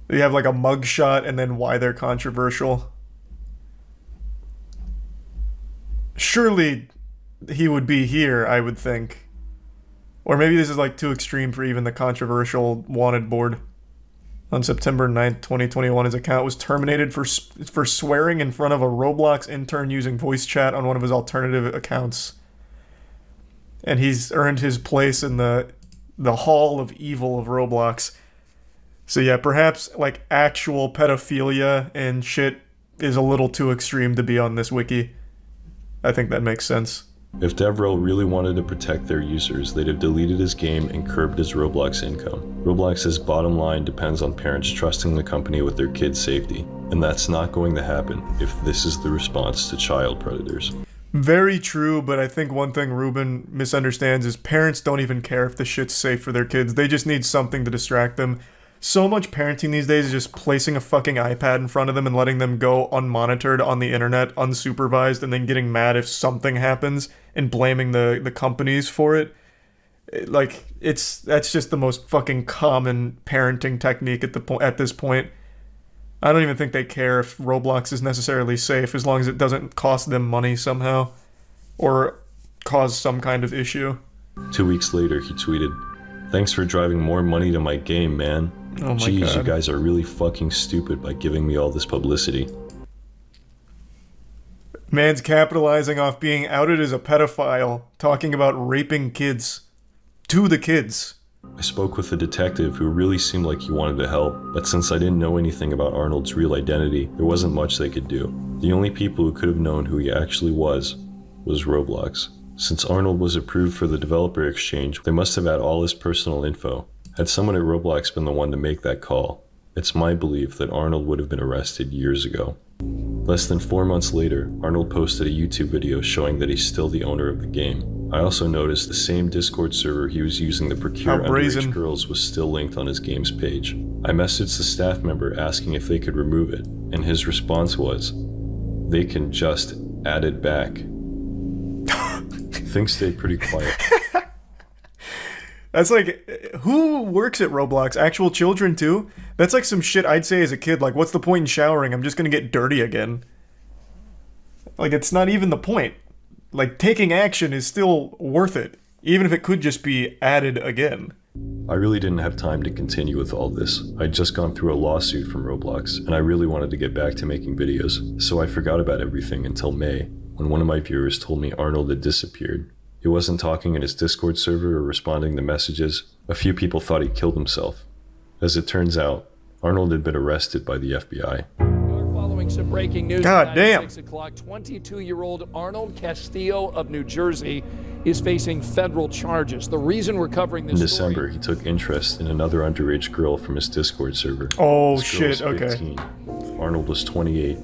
You have a mugshot and then why they're controversial. Surely he would be here, I would think. Or maybe this is like too extreme for even the controversial wanted board. On September 9th, 2021, his account was terminated for swearing in front of a Roblox intern using voice chat on one of his alternative accounts. And he's earned his place in the hall of evil of Roblox. So yeah, perhaps like actual pedophilia and shit is a little too extreme to be on this wiki. I think that makes sense. If DevRel really wanted to protect their users, they'd have deleted his game and curbed his Roblox income. Roblox's bottom line depends on parents trusting the company with their kids' safety, and that's not going to happen if this is the response to child predators. Very true, but I think one thing Ruben misunderstands is parents don't even care if the shit's safe for their kids. They just need something to distract them. So much parenting these days is just placing a fucking iPad in front of them and letting them go unmonitored on the internet, unsupervised, and then getting mad if something happens and blaming the companies for it. That's just the most fucking common parenting technique at this point. I don't even think they care if Roblox is necessarily safe as long as it doesn't cost them money somehow or cause some kind of issue. 2 weeks later, he tweeted, "Thanks for driving more money to my game, man. Oh my Jeez, God. you guys are really fucking stupid by giving me all this publicity." Man's capitalizing off being outed as a pedophile, talking about raping kids. To the kids. I spoke with a detective who really seemed like he wanted to help, but since I didn't know anything about Arnold's real identity, there wasn't much they could do. The only people who could have known who he actually was Roblox. Since Arnold was approved for the developer exchange, they must have had all his personal info. Had someone at Roblox been the one to make that call, it's my belief that Arnold would have been arrested years ago. Less than 4 months later, Arnold posted a YouTube video showing that he's still the owner of the game. I also noticed the same Discord server he was using to procure underage girls was still linked on his game's page. I messaged the staff member asking if they could remove it, and his response was, "They can just add it back." Things stayed pretty quiet. That's like, who works at Roblox? Actual children too? That's like some shit I'd say as a kid, like, what's the point in showering? I'm just gonna get dirty again. Like, it's not even the point. Like, taking action is still worth it, even if it could just be added again. I really didn't have time to continue with all this. I'd just gone through a lawsuit from Roblox, and I really wanted to get back to making videos, so I forgot about everything until May, when one of my viewers told me Arnold had disappeared. He wasn't talking in his Discord server or responding to messages. A few people thought he killed himself. As it turns out, Arnold had been arrested by the FBI. Following some breaking news God damn. at 6 o'clock, 22-year-old Arnold Castillo of New Jersey is facing federal charges. The reason we're covering this In December, he took interest in another underage girl from his Discord server. Oh, This girl was shit, okay. 15. Arnold was 28.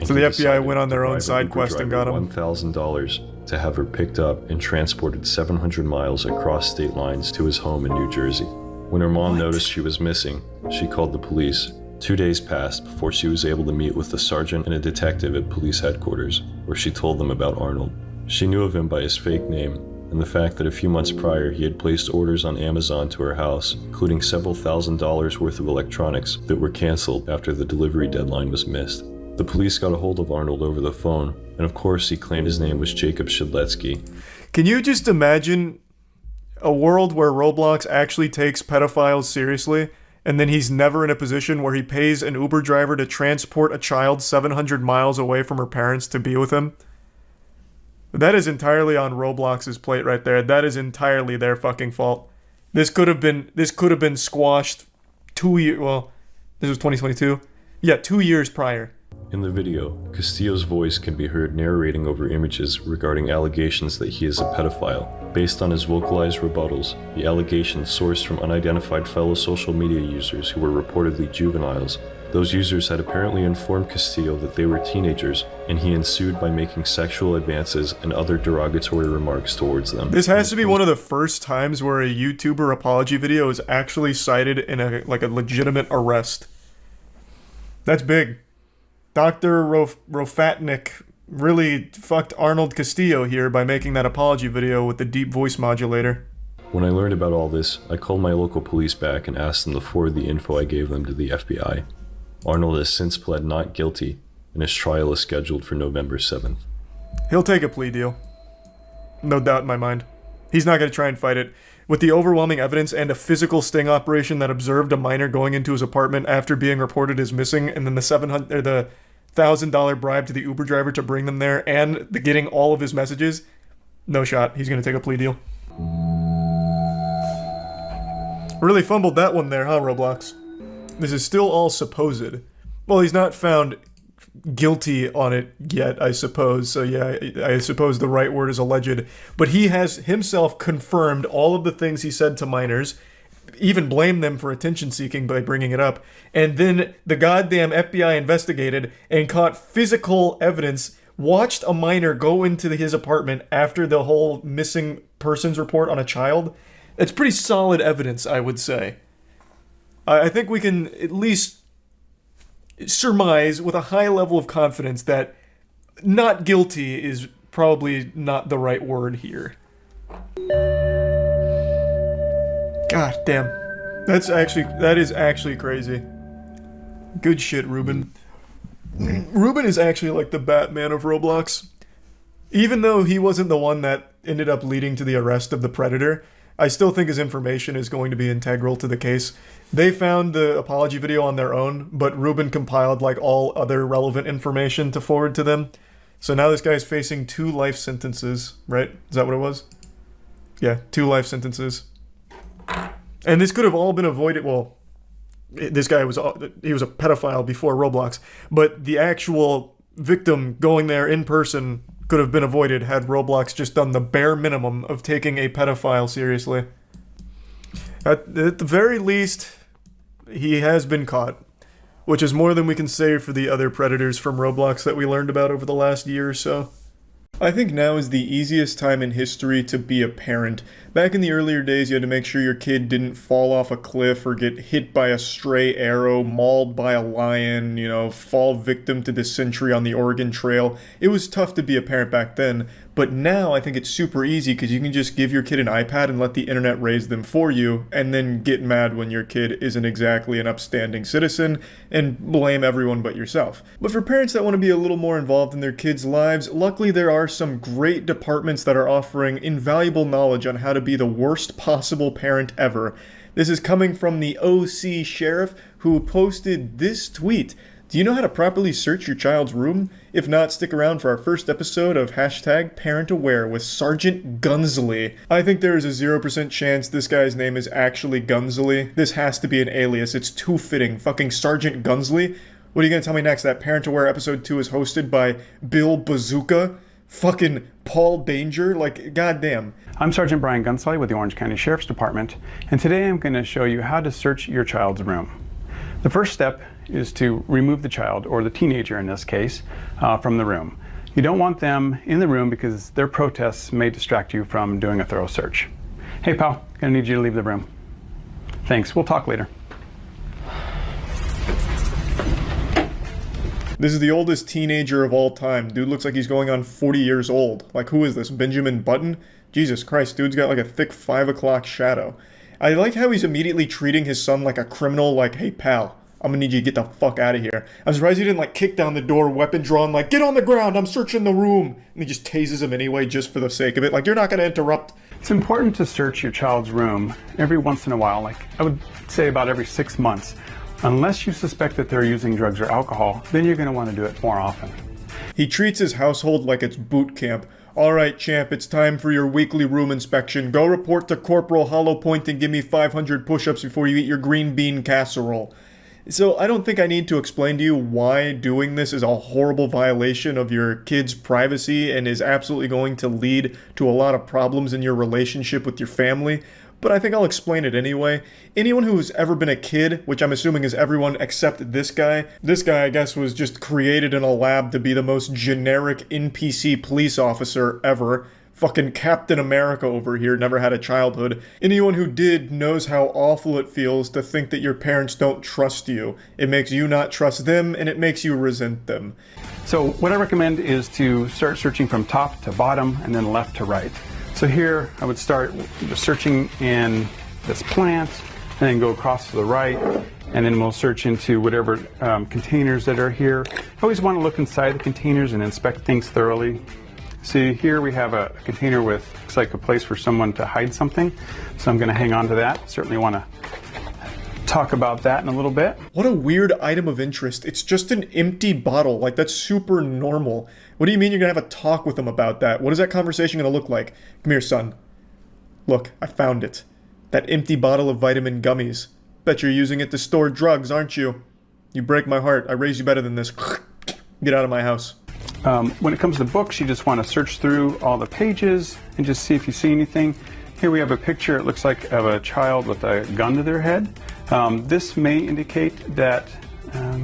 So the FBI went on their own side quest and got him. $1,000 to have her picked up and transported 700 miles across state lines to his home in New Jersey. When her mom noticed she was missing, she called the police. 2 days passed before she was able to meet with a sergeant and a detective at police headquarters, where she told them about Arnold. She knew of him by his fake name, and the fact that a few months prior he had placed orders on Amazon to her house, including several $1,000s worth of electronics that were canceled after the delivery deadline was missed. The police got a hold of Arnold over the phone, and of course he claimed his name was Jacob Shedletsky. Can you just imagine a world where Roblox actually takes pedophiles seriously, and then he's never in a position where he pays an Uber driver to transport a child 700 miles away from her parents to be with him? That is entirely on Roblox's plate right there. That is entirely their fucking fault. This could have been squashed 2 years. Well, this was 2022. Yeah, 2 years prior. In the video, Castillo's voice can be heard narrating over images regarding allegations that he is a pedophile. Based on his vocalized rebuttals, the allegations sourced from unidentified fellow social media users who were reportedly juveniles. Those users had apparently informed Castillo that they were teenagers, and he ensued by making sexual advances and other derogatory remarks towards them. This has to be one of the first times where a YouTuber apology video is actually cited in a legitimate arrest. That's big. Dr. Rofatnik really fucked Arnold Castillo here by making that apology video with the deep voice modulator. When I learned about all this, I called my local police back and asked them to forward the info I gave them to the FBI. Arnold has since pled not guilty, and his trial is scheduled for November 7th. He'll take a plea deal. No doubt in my mind. He's not going to try and fight it. with the overwhelming evidence and a physical sting operation that observed a minor going into his apartment after being reported as missing, and then the $1,000 bribe to the Uber driver to bring them there, and getting all of his messages, no shot. He's going to take a plea deal. Really fumbled that one there, huh, Roblox? This is still all supposed. Well, he's not found guilty on it yet, I suppose. So yeah, I suppose the right word is alleged. But he has himself confirmed all of the things he said to minors, even blamed them for attention seeking by bringing it up. And then the goddamn FBI investigated and caught physical evidence, watched a minor go into his apartment after the whole missing persons report on a child. It's pretty solid evidence, I would say. I think we can at least surmise with a high level of confidence that not guilty is probably not the right word here. God damn. That is actually crazy. Good shit, Ruben. Ruben is actually like the Batman of Roblox. Even though he wasn't the one that ended up leading to the arrest of the Predator, I still think his information is going to be integral to the case. They found the apology video on their own, but Ruben compiled like all other relevant information to forward to them. So now this guy is facing 2 life sentences, right? Is that what it was? Yeah, 2 life sentences. And this could have all been avoided. Well, this guy was a pedophile before Roblox, but the actual victim going there in person could have been avoided had Roblox just done the bare minimum of taking a pedophile seriously. At the very least, he has been caught, which is more than we can say for the other predators from Roblox that we learned about over the last year or so. I think now is the easiest time in history to be a parent. Back in the earlier days, you had to make sure your kid didn't fall off a cliff or get hit by a stray arrow, mauled by a lion, fall victim to dysentery on the Oregon Trail. It was tough to be a parent back then, but now I think it's super easy because you can just give your kid an iPad and let the internet raise them for you, and then get mad when your kid isn't exactly an upstanding citizen and blame everyone but yourself. But for parents that want to be a little more involved in their kids' lives, luckily there are some great departments that are offering invaluable knowledge on how to be the worst possible parent ever. This is coming from the OC Sheriff, who posted this tweet. Do you know how to properly search your child's room? If not, stick around for our first episode of #ParentAware with Sergeant Gunsley. I think there is a 0% chance this guy's name is actually Gunsley. This has to be an alias. It's too fitting. Fucking Sergeant Gunsley? What are you gonna tell me next? That ParentAware episode 2 is hosted by Bill Bazooka? Fucking Paul Danger? Like, goddamn. I'm Sergeant Brian Gunsley with the Orange County Sheriff's Department, and today I'm going to show you how to search your child's room. The first step is to remove the child, or the teenager in this case, from the room. You don't want them in the room because their protests may distract you from doing a thorough search. Hey pal, gonna need you to leave the room. Thanks, we'll talk later. This is the oldest teenager of all time. Dude looks like he's going on 40 years old. Like, who is this, Benjamin Button? Jesus Christ, dude's got like a thick 5 o'clock shadow. I like how he's immediately treating his son like a criminal, like, hey pal, I'm gonna need you to get the fuck out of here. I'm surprised he didn't like kick down the door, weapon drawn, like, get on the ground, I'm searching the room. And he just tases him anyway just for the sake of it. Like, you're not gonna interrupt. It's important to search your child's room every once in a while, like I would say about every 6 months. Unless you suspect that they're using drugs or alcohol, then you're gonna want to do it more often. He treats his household like it's boot camp. Alright, champ, it's time for your weekly room inspection. Go report to Corporal Hollow Point and give me 500 push-ups before you eat your green bean casserole. So I don't think I need to explain to you why doing this is a horrible violation of your kid's privacy and is absolutely going to lead to a lot of problems in your relationship with your family. But I think I'll explain it anyway. Anyone who's ever been a kid, which I'm assuming is everyone except this guy, I guess was just created in a lab to be the most generic NPC police officer ever. Fucking Captain America over here, never had a childhood. Anyone who did knows how awful it feels to think that your parents don't trust you. It makes you not trust them, and it makes you resent them. So what I recommend is to start searching from top to bottom and then left to right. So here I would start searching in this plant and then go across to the right, and then we'll search into whatever containers that are here. I always want to look inside the containers and inspect things thoroughly. See, here we have a container with, looks like a place for someone to hide something. So I'm going to hang on to that. Certainly want to talk about that in a little bit. What a weird item of interest. It's just an empty bottle. Like, that's super normal. What do you mean you're going to have a talk with them about that? What is that conversation going to look like? Come here, son. Look, I found it. That empty bottle of vitamin gummies. Bet you're using it to store drugs, aren't you? You break my heart. I raised you better than this. Get out of my house. When it comes to books, you just want to search through all the pages and just see if you see anything. Here we have a picture, it looks like, of a child with a gun to their head. This may indicate that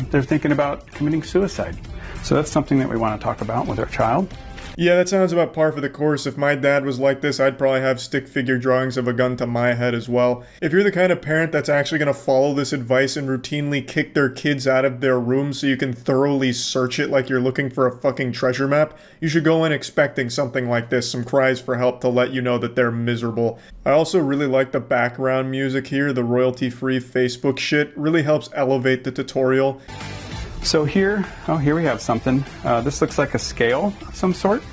they're thinking about committing suicide. So that's something that we want to talk about with our child. Yeah, that sounds about par for the course. If my dad was like this, I'd probably have stick figure drawings of a gun to my head as well. If you're the kind of parent that's actually going to follow this advice and routinely kick their kids out of their room so you can thoroughly search it like you're looking for a fucking treasure map, you should go in expecting something like this, some cries for help to let you know that they're miserable. I also really like the background music here, the royalty-free Facebook shit. Really helps elevate the tutorial. So here we have something. This looks like a scale of some sort.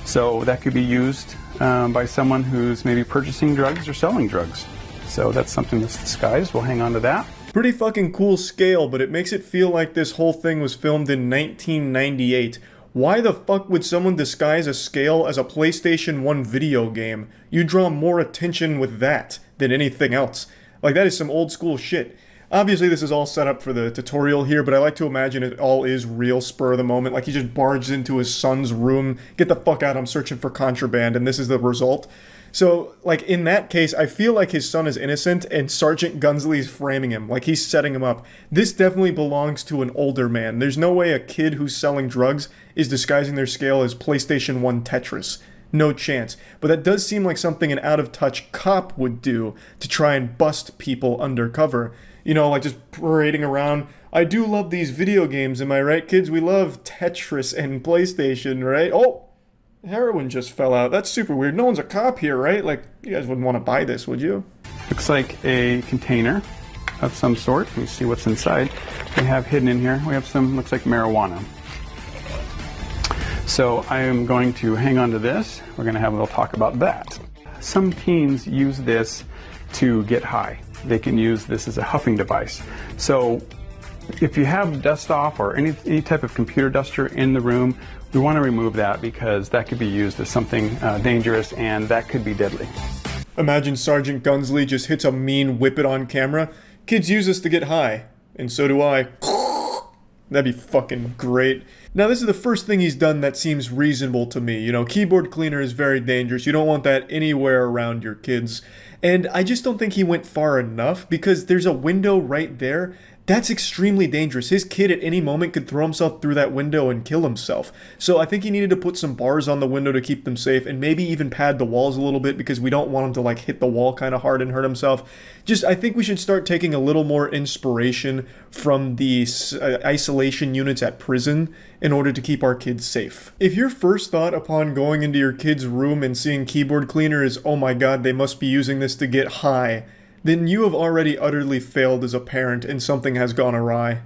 So that could be used by someone who's maybe purchasing drugs or selling drugs. So that's something that's disguised. We'll hang on to that. Pretty fucking cool scale, but it makes it feel like this whole thing was filmed in 1998. Why the fuck would someone disguise a scale as a PlayStation 1 video game? You draw more attention with that than anything else. Like, that is some old school shit. Obviously, this is all set up for the tutorial here, but I like to imagine it all is real spur of the moment. Like, he just barged into his son's room, get the fuck out, I'm searching for contraband, and this is the result. So, like, in that case, I feel like his son is innocent, and Sergeant Gunsley's framing him, like he's setting him up. This definitely belongs to an older man. There's no way a kid who's selling drugs is disguising their scale as PlayStation 1 Tetris. No chance. But that does seem like something an out-of-touch cop would do to try and bust people undercover. You know, like just parading around. I do love these video games, am I right, kids? We love Tetris and PlayStation, right? Oh, heroin just fell out. That's super weird. No one's a cop here, right? Like, you guys wouldn't want to buy this, would you? Looks like a container of some sort. Let me see what's inside. We have hidden in here, we have some, looks like marijuana. So I am going to hang on to this. We're going to have a little talk about that. Some teens use this to get high. They can use this as a huffing device. So if you have dust off or any type of computer duster in the room, we want to remove that because that could be used as something dangerous and that could be deadly. Imagine Sergeant Gunsley just hits a mean whip it on camera. Kids use this to get high, and so do I. That'd be fucking great. Now, this is the first thing he's done that seems reasonable to me. You know, keyboard cleaner is very dangerous. You don't want that anywhere around your kids. And I just don't think he went far enough because there's a window right there. That's extremely dangerous. His kid at any moment could throw himself through that window and kill himself. So I think he needed to put some bars on the window to keep them safe and maybe even pad the walls a little bit because we don't want him to like hit the wall kind of hard and hurt himself. Just, I think we should start taking a little more inspiration from the isolation units at prison in order to keep our kids safe. If your first thought upon going into your kid's room and seeing keyboard cleaner is, oh my god, they must be using this to get high, then you have already utterly failed as a parent and something has gone awry.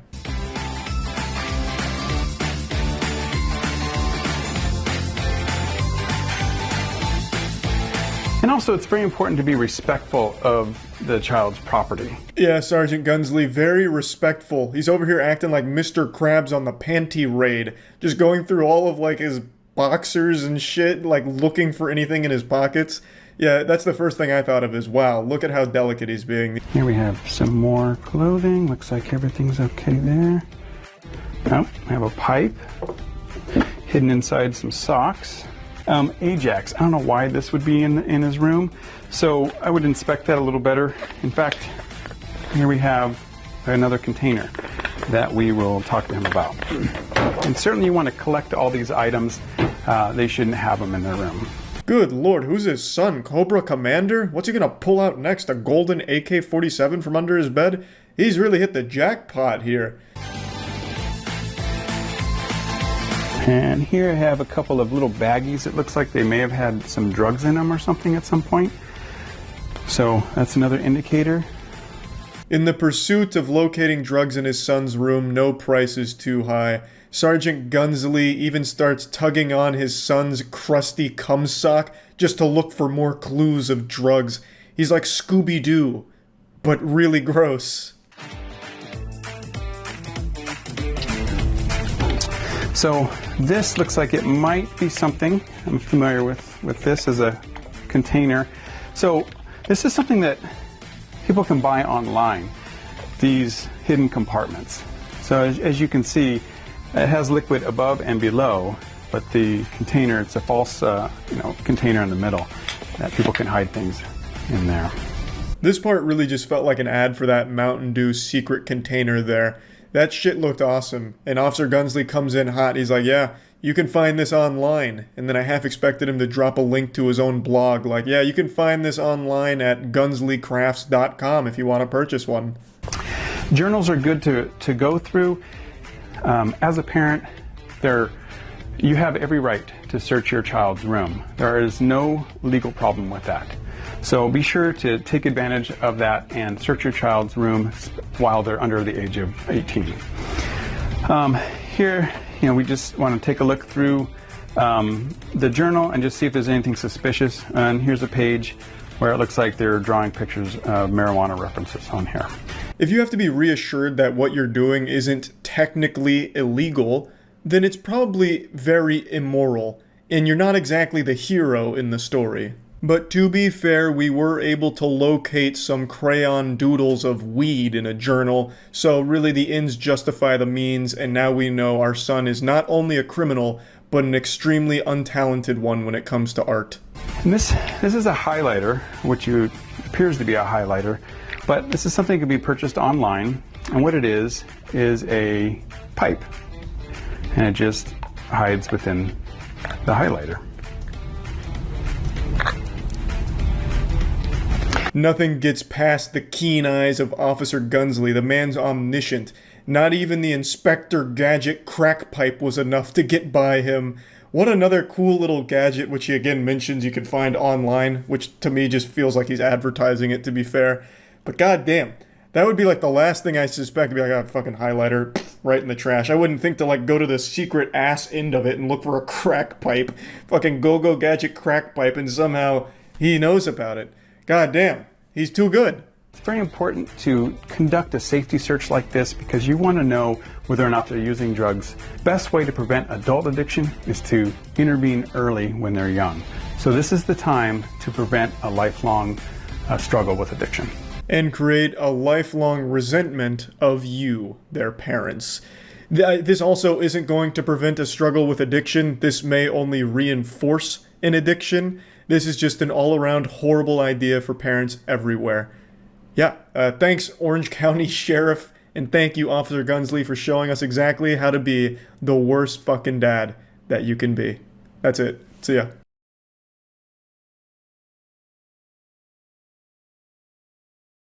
And also, it's very important to be respectful of the child's property. Yeah, Sergeant Gunsley, very respectful. He's over here acting like Mr. Krabs on the panty raid, just going through all of like his boxers and shit, like looking for anything in his pockets. Yeah, that's the first thing I thought of is, wow, look at how delicate he's being. Here we have some more clothing. Looks like everything's okay there. Oh, I have a pipe hidden inside some socks. Ajax, I don't know why this would be in his room, so I would inspect that a little better. In fact, here we have another container that we will talk to him about. And certainly you want to collect all these items. They shouldn't have them in their room. Good lord, who's his son? Cobra Commander? What's he gonna pull out next? A golden AK-47 from under his bed? He's really hit the jackpot here. And here I have a couple of little baggies. It looks like they may have had some drugs in them or something at some point. So that's another indicator. In the pursuit of locating drugs in his son's room, no price is too high. Sergeant Gunsley even starts tugging on his son's crusty cum sock just to look for more clues of drugs. He's like Scooby-Doo, but really gross. So this looks like it might be something. I'm familiar with this as a container. So this is something that people can buy online, these hidden compartments. So as you can see, it has liquid above and below, but the container, it's a false container in the middle that people can hide things in there. This part really just felt like an ad for that Mountain Dew secret container there. That shit looked awesome. And Officer Gunsley comes in hot. He's like, yeah, you can find this online. And then I half expected him to drop a link to his own blog. Like, yeah, you can find this online at gunsleycrafts.com if you want to purchase one. Journals are good to go through. As a parent, you have every right to search your child's room. There is no legal problem with that. So be sure to take advantage of that and search your child's room while they're under the age of 18. Here, we just want to take a look through the journal and just see if there's anything suspicious. And here's a page where it looks like they're drawing pictures of marijuana references on here. If you have to be reassured that what you're doing isn't technically illegal, then it's probably very immoral, and you're not exactly the hero in the story. But to be fair, we were able to locate some crayon doodles of weed in a journal, so really the ends justify the means, and now we know our son is not only a criminal, but an extremely untalented one when it comes to art. And this is a highlighter, which appears to be a highlighter, but this is something that can be purchased online, and what it is a pipe, and it just hides within the highlighter. Nothing gets past the keen eyes of Officer Gunsley. The man's omniscient. Not even the Inspector Gadget crack pipe was enough to get by him. What another cool little gadget, which he again mentions you can find online, which to me just feels like he's advertising it, to be fair. But goddamn, that would be like the last thing I suspect to be like, oh, fucking highlighter, right in the trash. I wouldn't think to like go to the secret ass end of it and look for a crack pipe. Fucking go-go gadget crack pipe, and somehow he knows about it. God damn, he's too good. It's very important to conduct a safety search like this because you want to know whether or not they're using drugs. Best way to prevent adult addiction is to intervene early when they're young. So this is the time to prevent a lifelong struggle with addiction. And create a lifelong resentment of you, their parents. This also isn't going to prevent a struggle with addiction. This may only reinforce an addiction. This is just an all-around horrible idea for parents everywhere. Yeah, thanks Orange County Sheriff, and thank you Officer Gunsley for showing us exactly how to be the worst fucking dad that you can be. That's it. See ya.